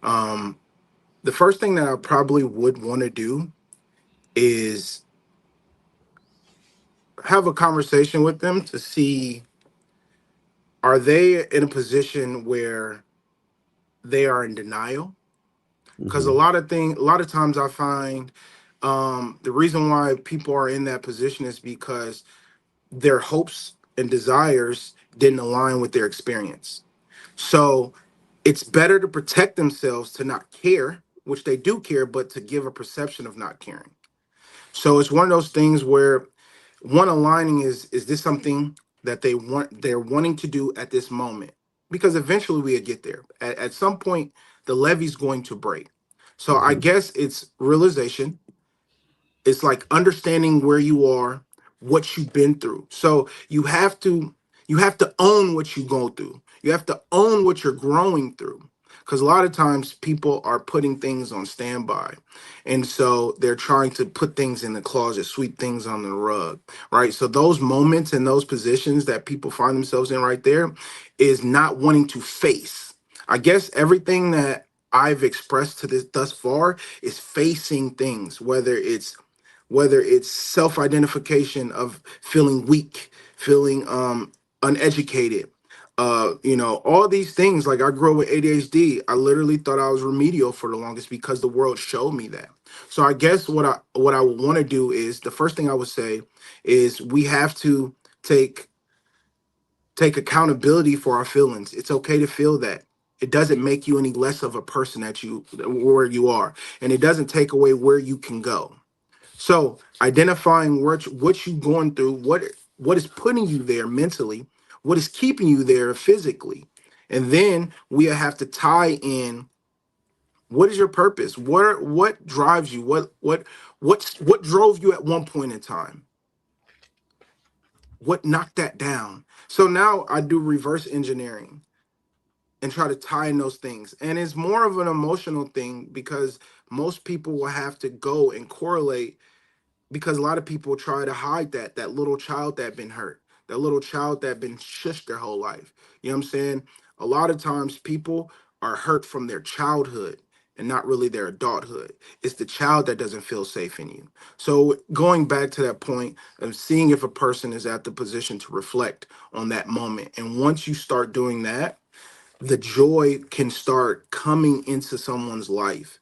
um, the first thing that I probably would want to do is have a conversation with them to see, are they in a position where they are in denial? Because Hmm. a lot of times I find the reason why people are in that position is because their hopes and desires didn't align with their experience. So it's better to protect themselves to not care, which they do care, but to give a perception of not caring. So it's one of those things where one aligning is this something that they're wanting to do at this moment? Because eventually we'll get there. At some point, the levee's going to break. So I Hmm. guess it's realization, it's like understanding where you are, what you've been through. So you have to own what you go through. You have to own what you're growing through. Because a lot of times people are putting things on standby. And so they're trying to put things in the closet, sweep things on the rug, right? So those moments and those positions that people find themselves in right there is not wanting to face. I guess everything that I've expressed to this thus far is facing things, whether it's self-identification of feeling weak, feeling uneducated, all these things. Like I grew up with ADHD. I literally thought I was remedial for the longest because the world showed me that. So I guess what I would want to do is, the first thing I would say is we have to take take accountability for our feelings. It's okay to feel that. It doesn't make you any less of a person that you where you are, and it doesn't take away where you can go. So identifying what you going through, what is putting you there mentally, what is keeping you there physically, and then we have to tie in what is your purpose, what drives you, what drove you at one point in time, what knocked that down. So now I do reverse engineering and try to tie in those things, and it's more of an emotional thing because most people will have to go and correlate because a lot of people try to hide that little child that been hurt, that little child that been shushed their whole life. You know what I'm saying? A lot of times people are hurt from their childhood and not really their adulthood. It's the child that doesn't feel safe in you. So going back to that point of seeing if a person is at the position to reflect on that moment. And once you start doing that, the joy can start coming into someone's life,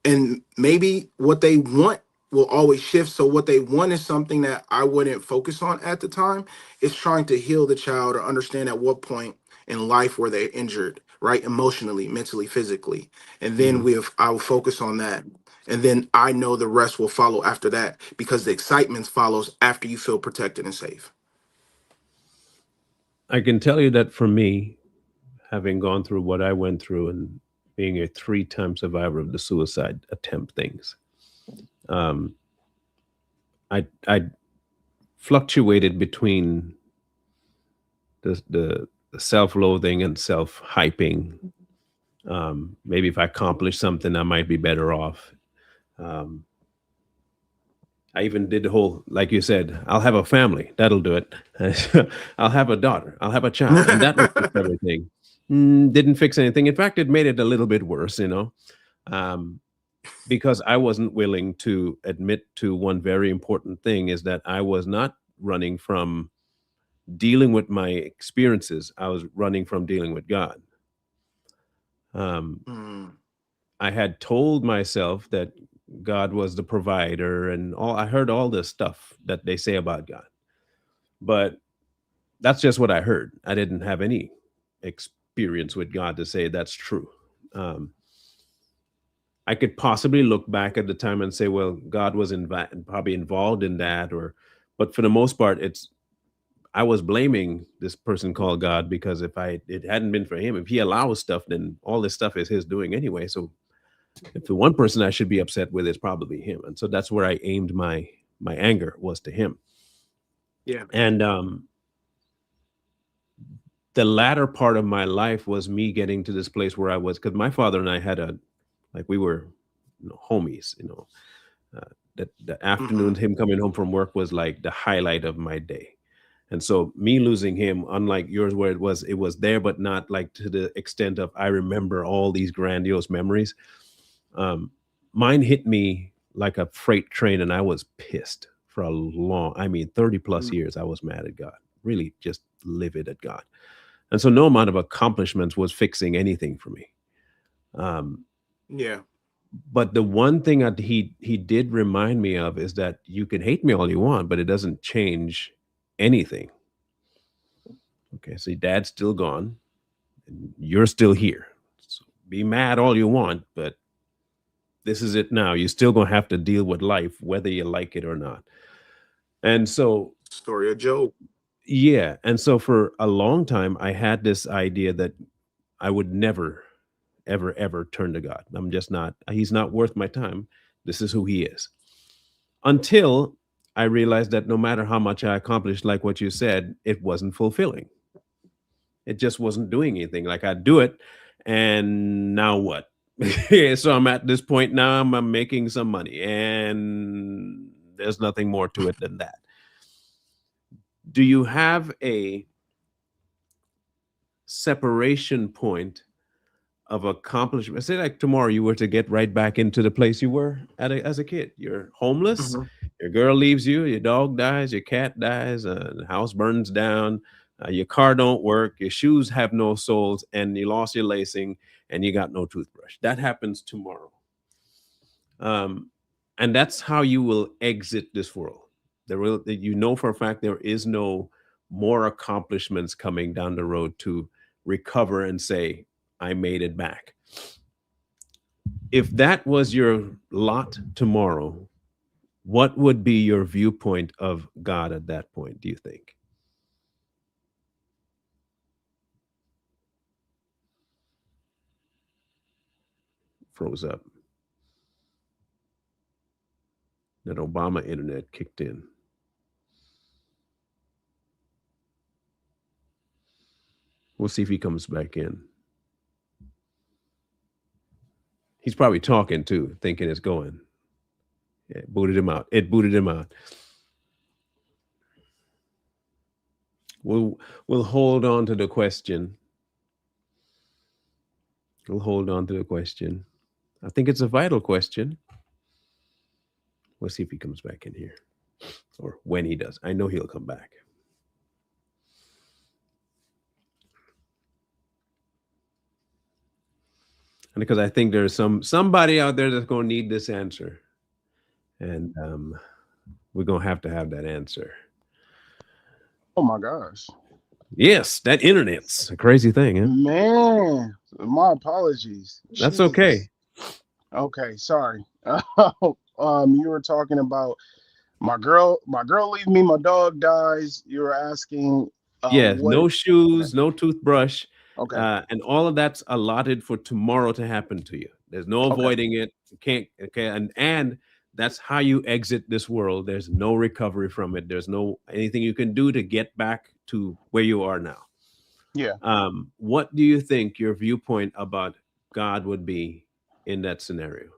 and maybe what they want will always shift. So what they want is something that I wouldn't focus on at the time. Is trying to heal the child or understand at what point in life were they injured, right? Emotionally, mentally, physically. And then Mhm. I will focus on that. And then I know the rest will follow after that because the excitement follows after you feel protected and safe. I can tell you that for me, having gone through what I went through and being a three-time survivor of the suicide attempt things, um, I fluctuated between the self-loathing and self-hyping. Maybe if I accomplish something, I might be better off. Um, I even did the whole, like you said, I'll have a family. That'll do it. I'll have a daughter. I'll have a child, and that will fix everything. Didn't fix anything. In fact, it made it a little bit worse. Um, because I wasn't willing to admit to one very important thing is that I was not running from dealing with my experiences. I was running from dealing with God. Um, Mm, I had told myself that God was the provider and all. I heard all this stuff that they say about God, but that's just what I heard. I didn't have any experience with God to say that's true. Um, I could possibly look back at the time and say, well, God was probably involved in that, or, but for the most part, I was blaming this person called God because if it hadn't been for him, if he allows stuff, then all this stuff is his doing anyway. So if the one person I should be upset with is probably him, and so that's where I aimed my anger was to him. yeah. And the latter part of my life was me getting to this place where I was because my father and I had we were homies. That the Hmm. afternoon, him coming home from work was like the highlight of my day. And so me losing him, unlike yours, where it was there, but not like to the extent of I remember all these grandiose memories. Um, Mine hit me like a freight train, and I was pissed for a long, I mean, 30 plus years. I was mad at God, really just livid at God. And so no amount of accomplishments was fixing anything for me. Um, Yeah. but the one thing that he did remind me of is that you can hate me all you want, but it doesn't change anything. Okay, so dad's still gone, and you're still here. So be mad all you want, but this is it now. You're still gonna have to deal with life, whether you like it or not. And so, Story of Job. yeah, and so for a long time, I had this idea that I would never, ever, ever turn to God. I'm just not. He's not worth my time. This is who he is. Until I realized that no matter how much I accomplished, like what you said, it wasn't fulfilling. It just wasn't doing anything. Like I'd do it, and now what? So I'm at this point now. I'm making some money, and there's nothing more to it than that. Do you have a separation point of accomplishment? Say, like tomorrow, you were to get right back into the place you were as a kid. You're homeless. Mhm. Your girl leaves you. Your dog dies. Your cat dies. The house burns down. Your car don't work. Your shoes have no soles, and you lost your lacing, and you got no toothbrush. That happens tomorrow. Um, and that's how you will exit this world. You know for a fact there is no more accomplishments coming down the road to recover and say, I made it back. If that was your lot tomorrow, what would be your viewpoint of God at that point, do you think? Froze up. That Obama internet kicked in. We'll see if he comes back in. He's probably talking too, thinking it's going. Yeah, it booted him out. It booted him out. We'll hold on to the question. We'll hold on to the question. I think it's a vital question. We'll see if he comes back in here, or when he does. I know he'll come back. And because I think there's somebody out there that's going to need this answer, and we're going to have that answer. Oh my gosh. Yes, that internet's a crazy thing, huh? Man, my apologies. That's Jesus. okay. Okay, sorry. You were talking about my girl leaves me, my dog dies. You were asking Yeah, what. no shoes, no toothbrush, Okay. and all of that's allotted for tomorrow to happen to you. There's no Okay. avoiding it. You can't. Okay, and that's how you exit this world. There's no recovery from it. There's no anything you can do to get back to where you are now. Yeah. What do you think your viewpoint about God would be in that scenario?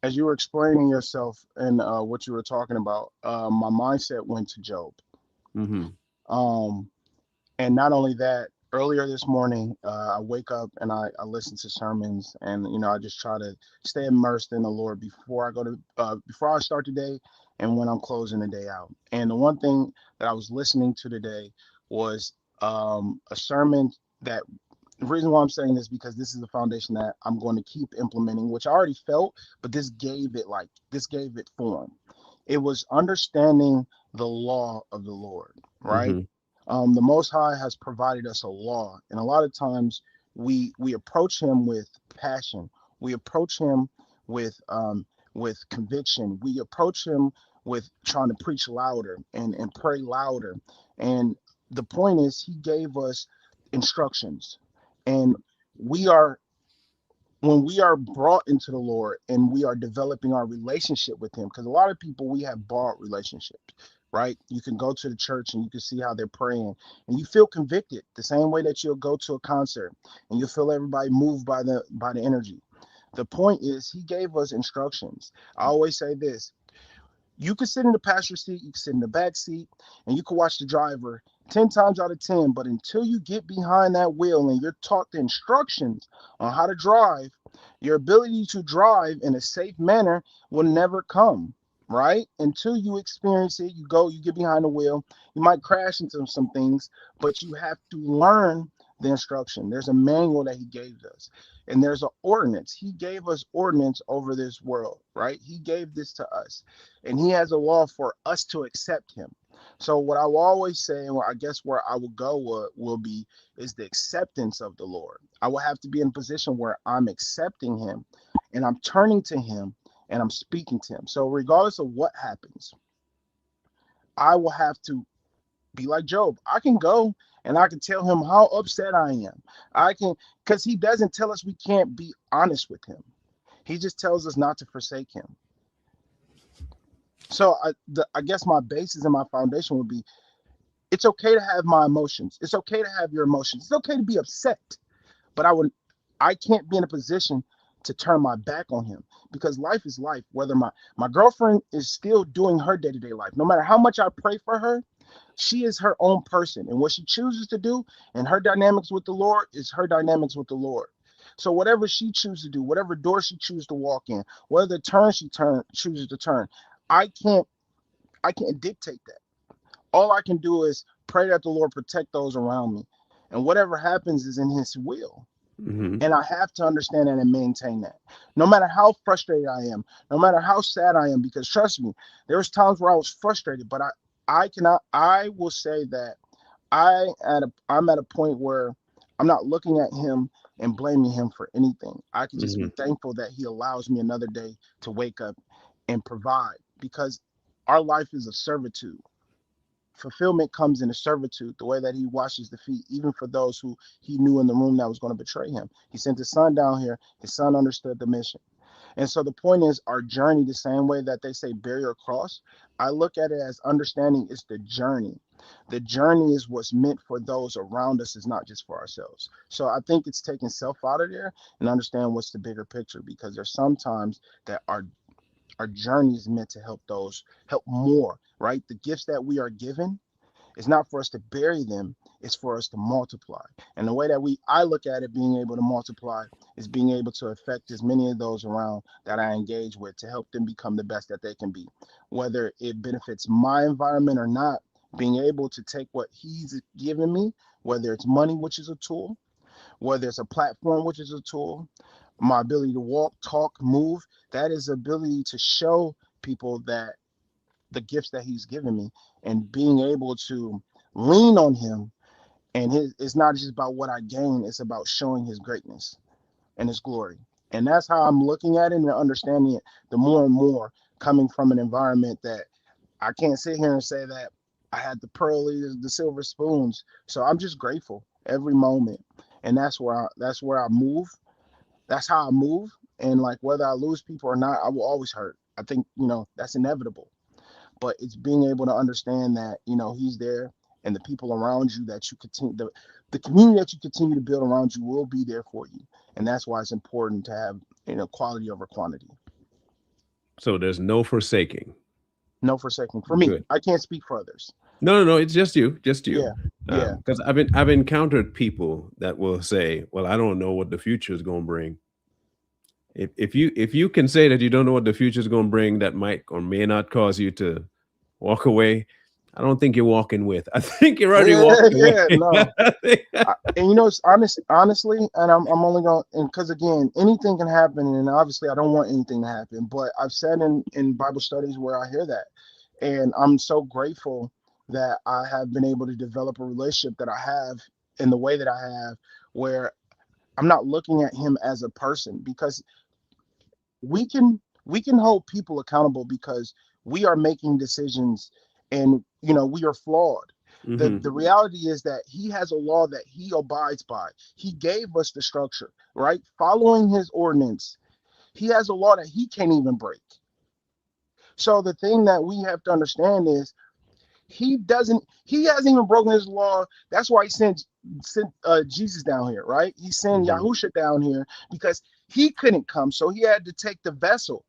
As you were explaining yourself and what you were talking about, my mindset went to Job. Mm-hmm. And not only that, earlier this morning, I wake up and I listen to sermons, and I just try to stay immersed in the Lord before I go to before I start the day and when I'm closing the day out. And the one thing that I was listening to today was a sermon that. The reason why I'm saying this because this is the foundation that I'm going to keep implementing, which I already felt, but this gave it form. It was understanding the law of the Lord, right? Mm-hmm. The Most High has provided us a law, and a lot of times we approach Him with passion. We approach Him with conviction. We approach Him with trying to preach louder and pray louder. And the point is, He gave us instructions, and we are when we are brought into the Lord and we are developing our relationship with Him, because a lot of people, we have borrowed relationships, right? You can go to the church and you can see how they're praying and you feel convicted the same way that you'll go to a concert and you'll feel everybody moved by the energy. The point is, He gave us instructions. I always say this: you can sit in the passenger seat, you can sit in the back seat, and you can watch the driver 10 times out of 10. But until you get behind that wheel and you're taught the instructions on how to drive, your ability to drive in a safe manner will never come, right? Until you experience it, you get behind the wheel, you might crash into some things, but you have to learn the instruction. There's a manual that He gave us, and there's an ordinance. He gave us ordinance over this world, right? He gave this to us, and He has a law for us to accept Him. So what I will always say, and I guess where I will go will be, is the acceptance of the Lord. I will have to be in a position where I'm accepting Him and I'm turning to Him and I'm speaking to Him. So regardless of what happens, I will have to be like Job. I can go and I can tell Him how upset I am. I can, because He doesn't tell us we can't be honest with Him. He just tells us not to forsake Him. So I guess my basis and my foundation would be, it's okay to have my emotions. It's okay to have your emotions. It's okay to be upset, but I can't be in a position to turn my back on Him, because life is life. Whether my girlfriend is still doing her day-to-day life, no matter how much I pray for her, she is her own person, and what she chooses to do and her dynamics with the Lord is her dynamics with the Lord. So whatever she chooses to do, whatever door she chooses to walk in, whatever turn she chooses to turn, I can't dictate that. All I can do is pray that the Lord protect those around me, and whatever happens is in His will. Mm-hmm. And I have to understand that and maintain that, no matter how frustrated I am, no matter how sad I am, because trust me, there was times where I was frustrated, but I will say that I'm at a point where I'm not looking at him and blaming him for anything. I can just be Hmm. thankful that he allows me another day to wake up and provide, because our life is a servitude. Fulfillment comes in a servitude, the way that he washes the feet, even for those who he knew in the room that was going to betray him. He sent his son down here. His son understood the mission. And so the point is, our journey, the same way that they say bury or cross, I look at it as understanding it's the journey. The journey is what's meant for those around us, is not just for ourselves. So I think it's taking self out of there and understand what's the bigger picture, because there's sometimes that our journey is meant to help those, help more, right? The gifts that we are given, it's not for us to bury them, it's for us to multiply. And the way that I look at it, being able to multiply is being able to affect as many of those around that I engage with, to help them become the best that they can be. Whether it benefits my environment or not, being able to take what he's given me, whether it's money, which is a tool, whether it's a platform, which is a tool, my ability to walk, talk, move, that is ability to show people that the gifts that he's given me, and being able to lean on him. And it's not just about what I gain, it's about showing his greatness and his glory. And that's how I'm looking at it and understanding it, the more and more, coming from an environment that I can't sit here and say that I had the pearly, the silver spoons. So I'm just grateful every moment. And that's where I move. That's how I move. And like, whether I lose people or not, I will always hurt. I think, that's inevitable. But it's being able to understand that, he's there, and the people around you that you continue, the community that you continue to build around you will be there for you. And that's why it's important to have, quality over quantity. So there's no forsaking. No forsaking. For me, Good. I can't speak for others. No, no, no. It's just you, just you. Yeah, yeah, Because I've encountered people that will say, "Well, I don't know what the future is going to bring." If you can say that you don't know what the future is going to bring, that might or may not cause you to walk away. I don't think you're walking with. I think you're already yeah, walking away. yeah. No, and it's honestly, and I'm only going, and because again, anything can happen, and obviously I don't want anything to happen. But I've said in Bible studies where I hear that, and I'm so grateful that I have been able to develop a relationship that I have in the way that I have, where I'm not looking at him as a person, because we can hold people accountable, because we are making decisions, and we are flawed. the Hmm. the reality is that he has a law that he abides by. He gave us the structure, right? Following his ordinance, he has a law that he can't even break. So the thing that we have to understand is, he hasn't even broken his law. That's why he sent Jesus down here, right? He sent Hmm. Yahusha down here, because he couldn't come, so he had to take the vessel.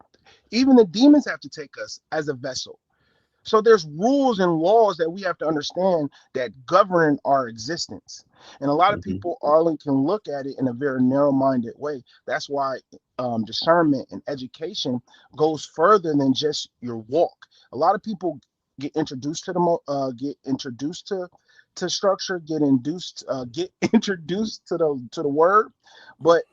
Even the demons have to take us as a vessel. So there's rules and laws that we have to understand that govern our existence. And a lot of Hmm. people, Arlen, can look at it in a very narrow-minded way. That's why discernment and education goes further than just your walk. A lot of people get introduced to get introduced to structure, get introduced to the word, but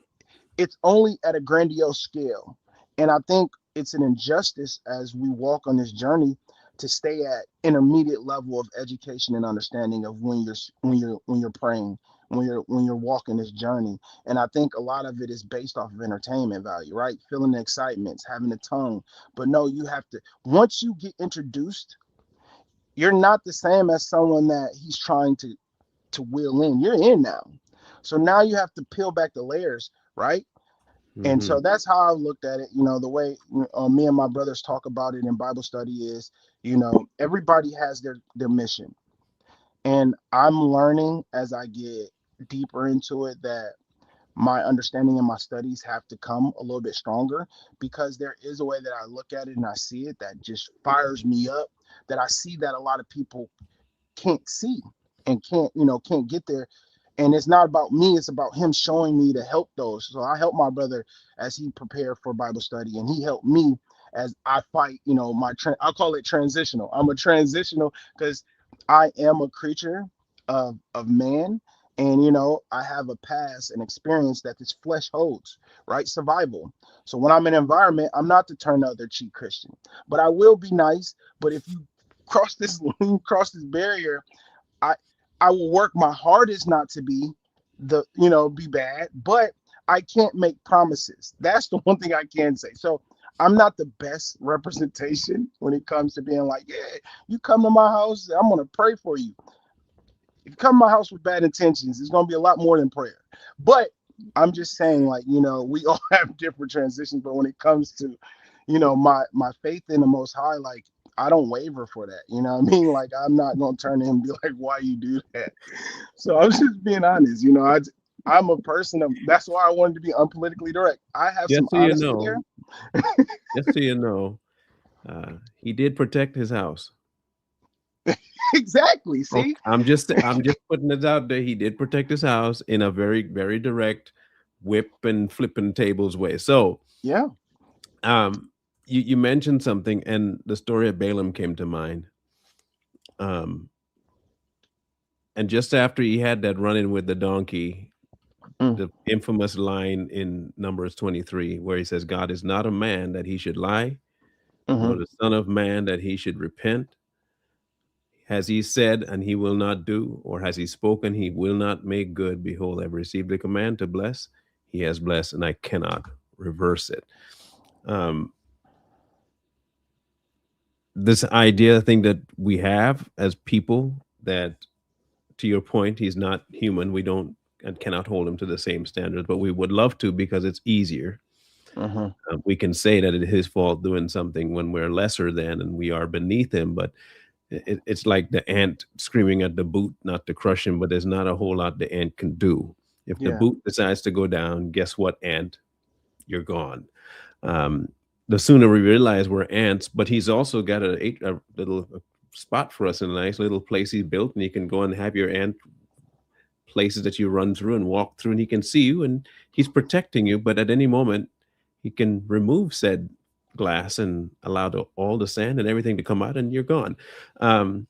it's only at a grandiose scale. And I think it's an injustice as we walk on this journey to stay at intermediate level of education and understanding of when you're praying, when you're walking this journey. And I think a lot of it is based off of entertainment value, right? Feeling the excitements, having the tone. But no, you have to, once you get introduced, you're not the same as someone that he's trying to wheel in. You're in now. So now you have to peel back the layers, right? And Hmm. so that's how I looked at it. The way me and my brothers talk about it in Bible study is, everybody has their mission. And I'm learning as I get deeper into it that my understanding and my studies have to come a little bit stronger, because there is a way that I look at it and I see it that just fires me up, that I see that a lot of people can't see and can't get there. And it's not about me, it's about him showing me to help those. So I help my brother as he prepared for Bible study, and he helped me as I fight, I call it transitional. I'm a transitional, because I am a creature of man, and I have a past and experience that this flesh holds, right? Survival. So when I'm in an environment, I'm not to turn the other cheek Christian, but I will be nice. But if you cross this cross this barrier, I I will work my hardest not to be be bad, but I can't make promises. That's the one thing I can say. So I'm not the best representation when it comes to being like, yeah, you come to my house, I'm gonna pray for you. If you come to my house with bad intentions, it's gonna be a lot more than prayer. But I'm just saying, like, we all have different transitions, but when it comes to, my faith in the Most High, like, I don't waver for that. You know what I mean? Like, I'm not gonna turn to him and be like, why you do that? So I'm just being honest. I'm a person of. That's why I wanted to be unpolitically direct. I have Just some so you honesty there. know, just so you know, he did protect his house. Exactly. Okay. See? I'm just putting it out there. He did protect his house in a very, very direct whip and flipping tables way. So, Yeah. you mentioned something, and the story of Balaam came to mind. Um, and just after he had that run-in with the donkey, Mm, the infamous line in Numbers 23, where he says, "God is not a man that he should lie, nor mhm, the son of man that he should repent. Has he said, and he will not do? Or has he spoken, he will not make good? Behold, I've received the command to bless. He has blessed, and I cannot reverse it." Um, this idea thing that we have as people, that, to your point, he's not human. We don't and cannot hold him to the same standards, but we would love to because it's easier. mhm, We can say that it's his fault doing something when we're lesser than and we are beneath him, but it's like the ant screaming at the boot not to crush him, but there's not a whole lot the ant can do. If the yeah. boot decides to go down, guess what, ant? You're gone. Um, the sooner we realize we're ants, but he's also got a little spot for us in a nice little place he built, and you can go and have your ant places that you run through and walk through, and he can see you, and he's protecting you. But at any moment, he can remove said glass and allow all the sand and everything to come out, and you're gone. Um,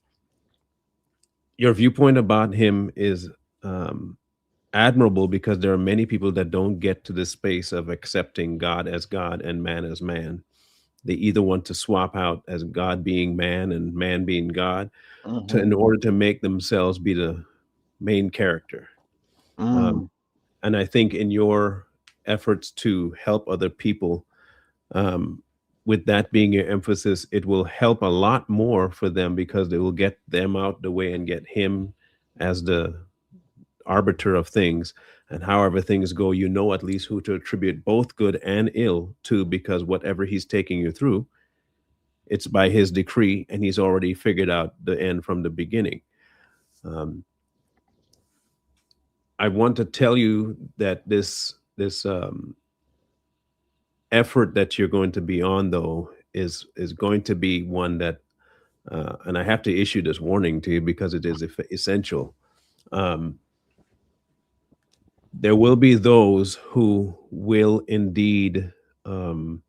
your viewpoint about him is um, admirable, because there are many people that don't get to this space of accepting God as God and man as man. They either want to swap out as God being man and man being God in Mhm, order to make themselves be the main character. Um, mm, and I think in your efforts to help other people, um, with that being your emphasis, it will help a lot more for them, because they will get them out the way and get him as the arbiter of things. And however things go, at least who to attribute both good and ill to, because whatever he's taking you through, it's by his decree, and he's already figured out the end from the beginning. Um, I want to tell you that this effort that you're going to be on, though, is going to be one that, and I have to issue this warning to you because it is essential. Um, there will be those who will indeed, um,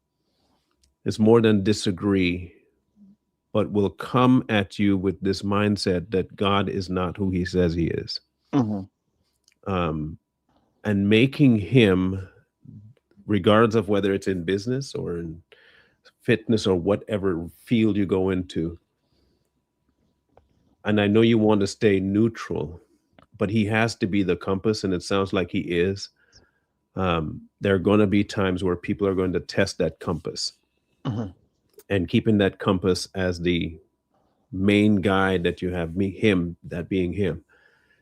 it's more than disagree, but will come at you with this mindset that God is not who he says he is. mhm, Um, and making him, regardless of whether it's in business or in fitness or whatever field you go into, and I know you want to stay neutral, but he has to be the compass, and it sounds like he is. There are going to be times where people are going to test that compass, mhm, and keeping that compass as the main guide that you have, him, that being him,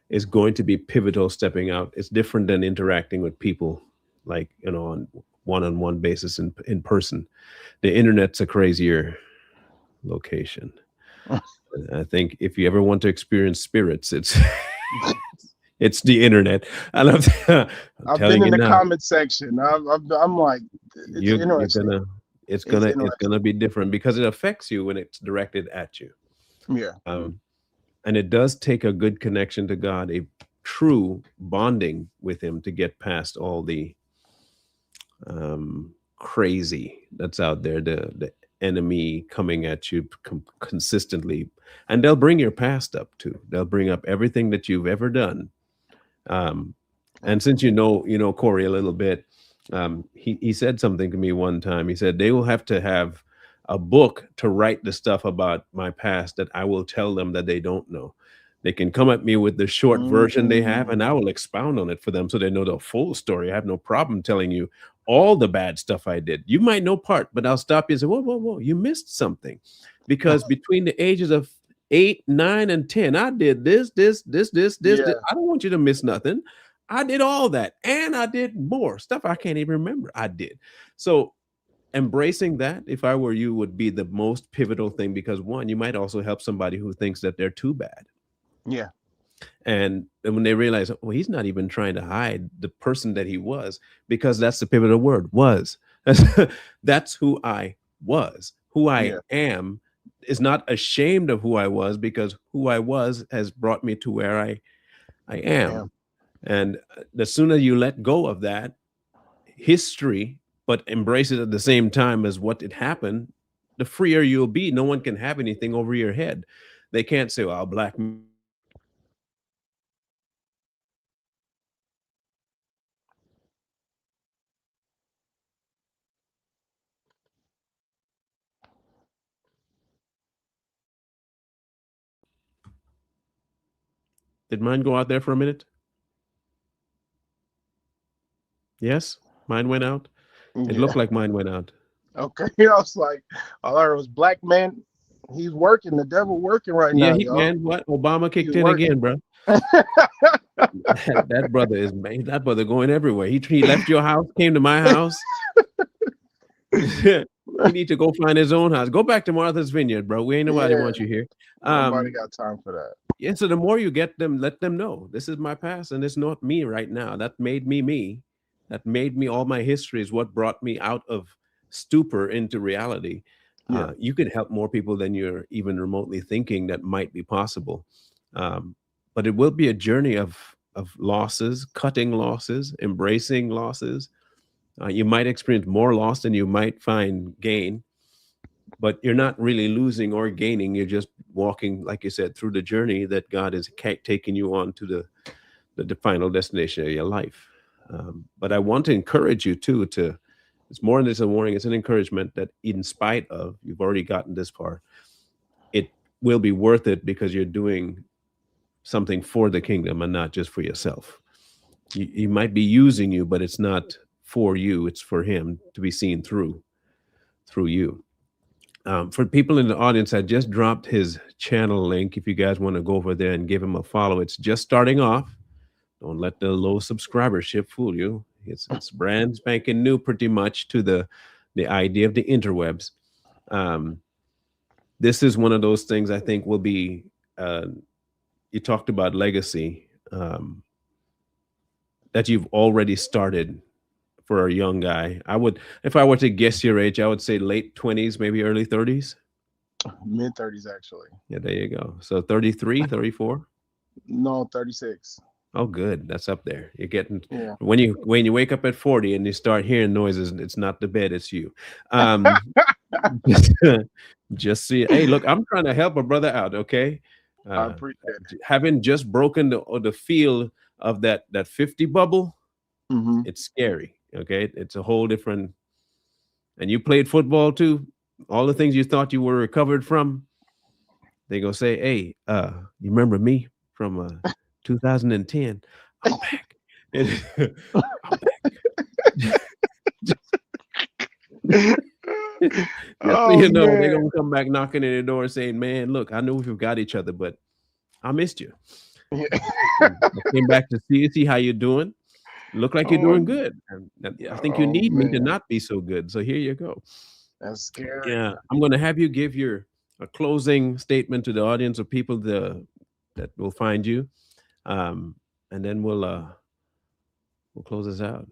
is going to be pivotal. Stepping out, it's different than interacting with people, like, on one-on-one basis in person. The internet's a crazier location. I think if you ever want to experience spirits, it's it's the internet. And I'm I've been telling in you the now, comment section. I'm like, it's you're interesting. gonna it's It's gonna it's interesting. gonna be different, because it affects you when it's directed at you. Yeah. Um, and it does take a good connection to God, a true bonding with him, to get past all the crazy that's out there, the enemy coming at you consistently. And they'll bring your past up too. They'll bring up everything that you've ever done. um, and since you know Corey a little bit, he said something to me one time. He said they will have to have a book to write the stuff about my past that I will tell them that they don't know. They can come at me with the short version they have, and I Mm, will expound on it for them so they know the full story. I have no problem telling you all the bad stuff I did. You might know part, but I'll stop you and say, whoa, whoa, whoa, you missed something. Because between the ages of 8, 9, and 10, I did this. yeah, I don't want you to miss nothing. I did all that. And I did more stuff I can't even remember. I did. So embracing that, if I were you, would be the most pivotal thing because one, you might also help somebody who thinks that they're too bad. yeah, And when they realize, well, he's not even trying to hide the person that he was, because that's the pivotal word, was. That's who I was. Who I yeah. am is not ashamed of who I was, because who I was has brought me to where I I am. am. And the sooner you let go of that history, but embrace it at the same time as what it happened, the freer you'll be. No one can have anything over your head. They can't say, well, black. Did mine go out there for a minute? Yes, mine went out. It Yeah. looked like mine went out. Okay. I was like, all I heard was black man. He's working. The devil working right Yeah, now, he y'all. man, what? Obama He's kicked in working. again, bro. That brother is man. That brother going everywhere. He left your house, came to my house. He need to go find his own house. Go back to Martha's Vineyard, bro. We ain't nobody Yeah. want you here. Nobody Um, got time for that. yeah. So the more you get them, let them know this is my past and it's not me right now. That made me me. That made me, all my history is what brought me out of stupor into reality. Yeah. You can help more people than you're even remotely thinking that might be possible. Um, but it will be a journey of losses, cutting losses, embracing losses. You might experience more loss than you might find gain, but you're not really losing or gaining. You're just walking, like you said, through the journey that God is taking you on to the final destination of your life. But I want to encourage you too to, it's more than just a warning, it's an encouragement that in spite of you've already gotten this far, it will be worth it because you're doing something for the kingdom and not just for yourself. He might be using you, but it's not for you, it's for him to be seen through you. For people in the audience, I just dropped his channel link. If you guys want to go over there and give him a follow, it's just starting off. Don't let the low subscribership fool you. It's brand spanking new, pretty much, to the idea of the interwebs. Um, this is one of those things I think will be. You talked about legacy, that you've already started for a young guy. I would, if I were to guess your age, I would say late 20s, maybe early 30s. Mid 30s actually. Yeah, there you go. So 33, 34. No, 36. Oh, good. That's up there. You're getting, Yeah. when you wake up at 40 and you start hearing noises, it's not the bed, it's you. Um, just, just see. Hey, look, I'm trying to help a brother out. Okay, I uh, appreciate it. having just broken the field of that 50 bubble, Hmm. it's scary. Okay, it's a whole different. And you played football too. All the things you thought you were recovered from, they go say, "Hey, you remember me from 2010? I'm back. I'm back." Just so Oh you know, they're man. gonna come back knocking in the door saying, "Man, look, I know we forgot each other, but I missed you. Yeah. I came back to see how you're doing. Look like you're Oh, doing good. And I think you oh need me to man. not be so good. So here you go." That's scary. Yeah, I'm gonna have you give your a closing statement to the audience of people that will find you, um, and then we'll close this out.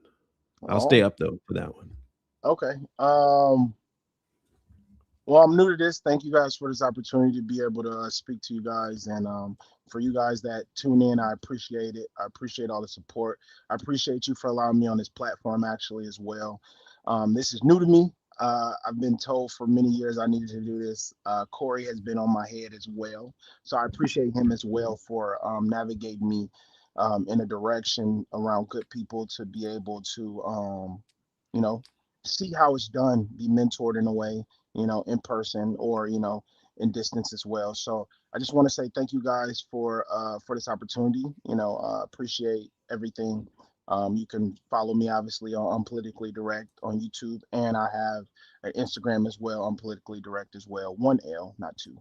I'll stay Oh, up though for that one. okay. Well, I'm new to this. Thank you guys for this opportunity to be able to speak to you guys. And for you guys that tune in, I appreciate it. I appreciate all the support. I appreciate you for allowing me on this platform actually as well. This is new to me. I've been told for many years I needed to do this. Corey has been on my head as well. So I appreciate him as well for navigating me in a direction around good people to be able to, you know, see how it's done, be mentored in a way, in person or, in distance as well. So I just want to say thank you guys for this opportunity. Appreciate everything. You can follow me obviously on Unpolitically Direct on YouTube, and I have an Instagram as well, Unpolitically Direct as well. 1L, not two.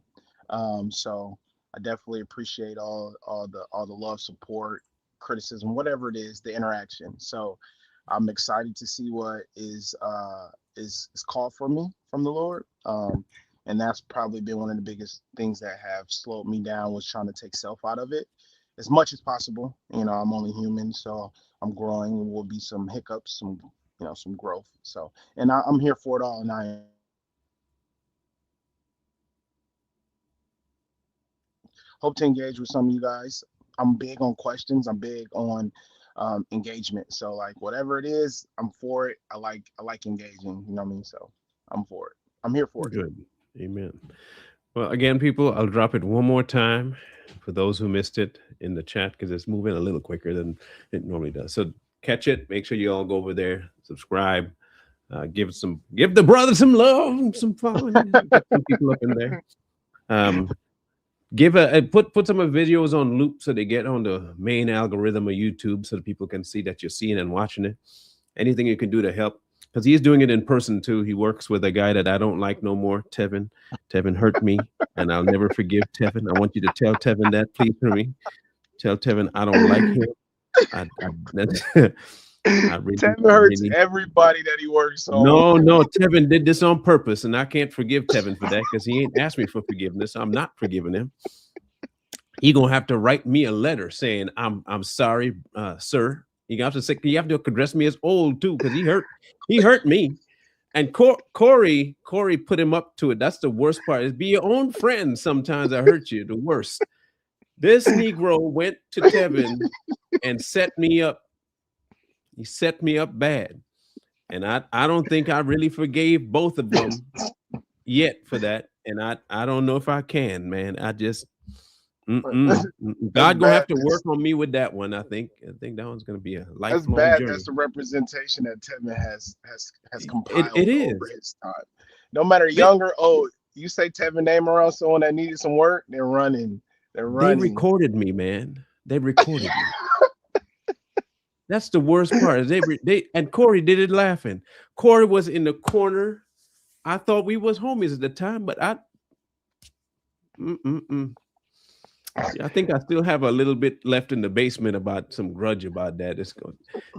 So I definitely appreciate all the love, support, criticism, whatever it is, the interaction. So I'm excited to see what is called for me from the Lord. And that's probably been one of the biggest things that have slowed me down, was trying to take self out of it as much as possible. I'm only human, so I'm growing. Will be some hiccups, some growth. So, and I'm here for it all, and I hope to engage with some of you guys. I'm big on questions. I'm big on engagement. So like whatever it is, I'm for it. I like engaging. You know what I mean? So I'm for it. I'm here for it. Good. Amen. Well, again, people, I'll drop it one more time for those who missed it in the chat, because it's moving a little quicker than it normally does. So catch it. Make sure you all go over there, subscribe, give the brother some love, some fun. Get some people up in there. Put some of the videos on loop so they get on the main algorithm of YouTube, so that people can see that you're seeing and watching it. Anything you can do to help, because he's doing it in person too. He works with a guy that I don't like no more, Tevin. Tevin hurt me, and I'll never forgive Tevin. I want you to tell Tevin that, please, for me. Tell Tevin I don't like him. Tevin hurts everybody that he works on. No, Tevin did this on purpose, and I can't forgive Tevin for that, because he ain't asked me for forgiveness. I'm not forgiving him. He gonna have to write me a letter saying I'm sorry, sir. You have to address me as old too, because he hurt me. And Corey put him up to it. That's the worst part. Is be your own friend. Sometimes I hurt you. The worst. This Negro went to Tevin and set me up. He set me up bad. And I don't think I really forgave both of them yet for that. And I don't know if I can, man. I just God gonna have to work on me with that one. I think that one's gonna be a lifelong journey. That's the representation that Tevin has compiled it is. over his time. No matter young or old, you say Tevin name around someone that needed some work, they're running. They recorded me, man. They recorded me. That's the worst part. Is they and Corey did it laughing. Corey was in the corner. I thought we was homies at the time, but I think I still have a little bit left in the basement about some grudge about that.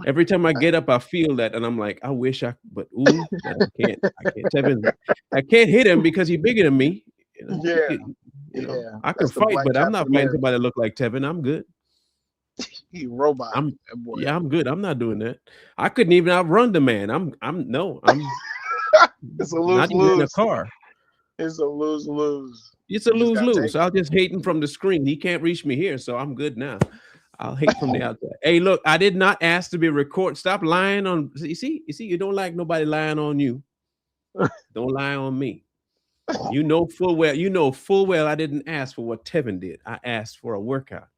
Every time I get up, I feel that, and I'm like, I wish I can't. I can't hit him because he's bigger than me. I can fight, but I'm not fighting somebody that look like Tevin. I'm good. He robot. I'm good. I'm not doing that. I couldn't even outrun the man. I'm it's a lose-lose. Not even in a car. It's a lose-lose. It's a lose-lose. I'll just hate him from the screen. He can't reach me here, so I'm good now. I'll hate from the outside. Hey, look, I did not ask to be recorded. Stop lying on. You see, you don't like nobody lying on you. Don't lie on me. You know full well I didn't ask for what Tevin did. I asked for a workout.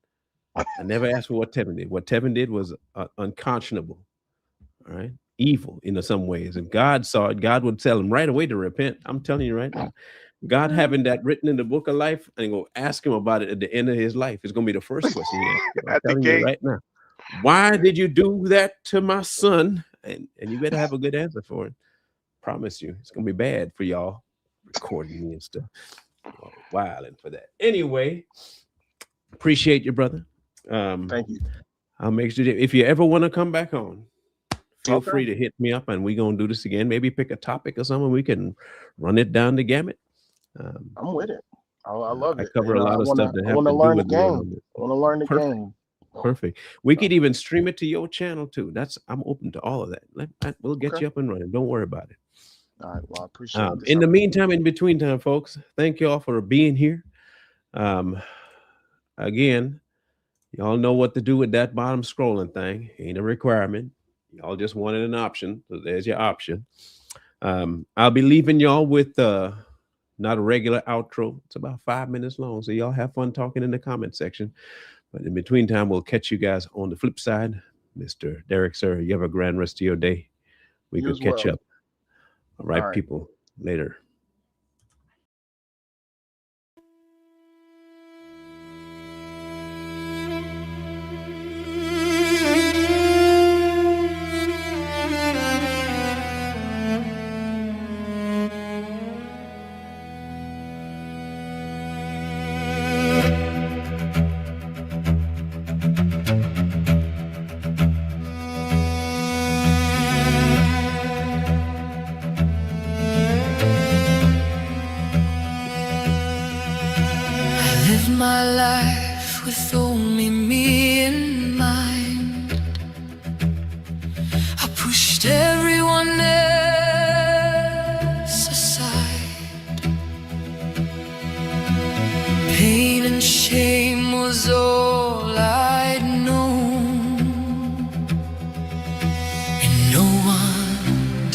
I never asked for what Tevin did. What Tevin did was unconscionable. All right. Evil in some ways. And God saw it. God would tell him right away to repent. I'm telling you right now. God having that written in the book of life, and go ask him about it at the end of his life. It's gonna be the first question he asks. I'm telling you right now. Why did you do that to my son? And you better have a good answer for it. Promise you, it's gonna be bad for y'all recording me and stuff. Wilding for that. Anyway, appreciate you, brother. Thank you. I'll make sure if you ever want to come back on, feel free to hit me up, and we're gonna do this again. Maybe pick a topic or something. We can run it down the gamut. I'm with it. I love it. I cover a lot of stuff that I want to learn the game. I want to learn the game. Perfect. We could even stream it to your channel too. I'm open to all of that. We'll get you up and running. Don't worry about it. All right. Well, I appreciate it. In the meantime, in between time, folks, thank you all for being here. Again, y'all know what to do with that bottom scrolling thing. Ain't a requirement. Y'all just wanted an option. So there's your option. I'll be leaving y'all with not a regular outro. It's about 5 minutes long. So y'all have fun talking in the comment section. But in between time, we'll catch you guys on the flip side. Mr. Derrick, sir, you have a grand rest of your day. We could catch up. All right, people. Later.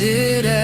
did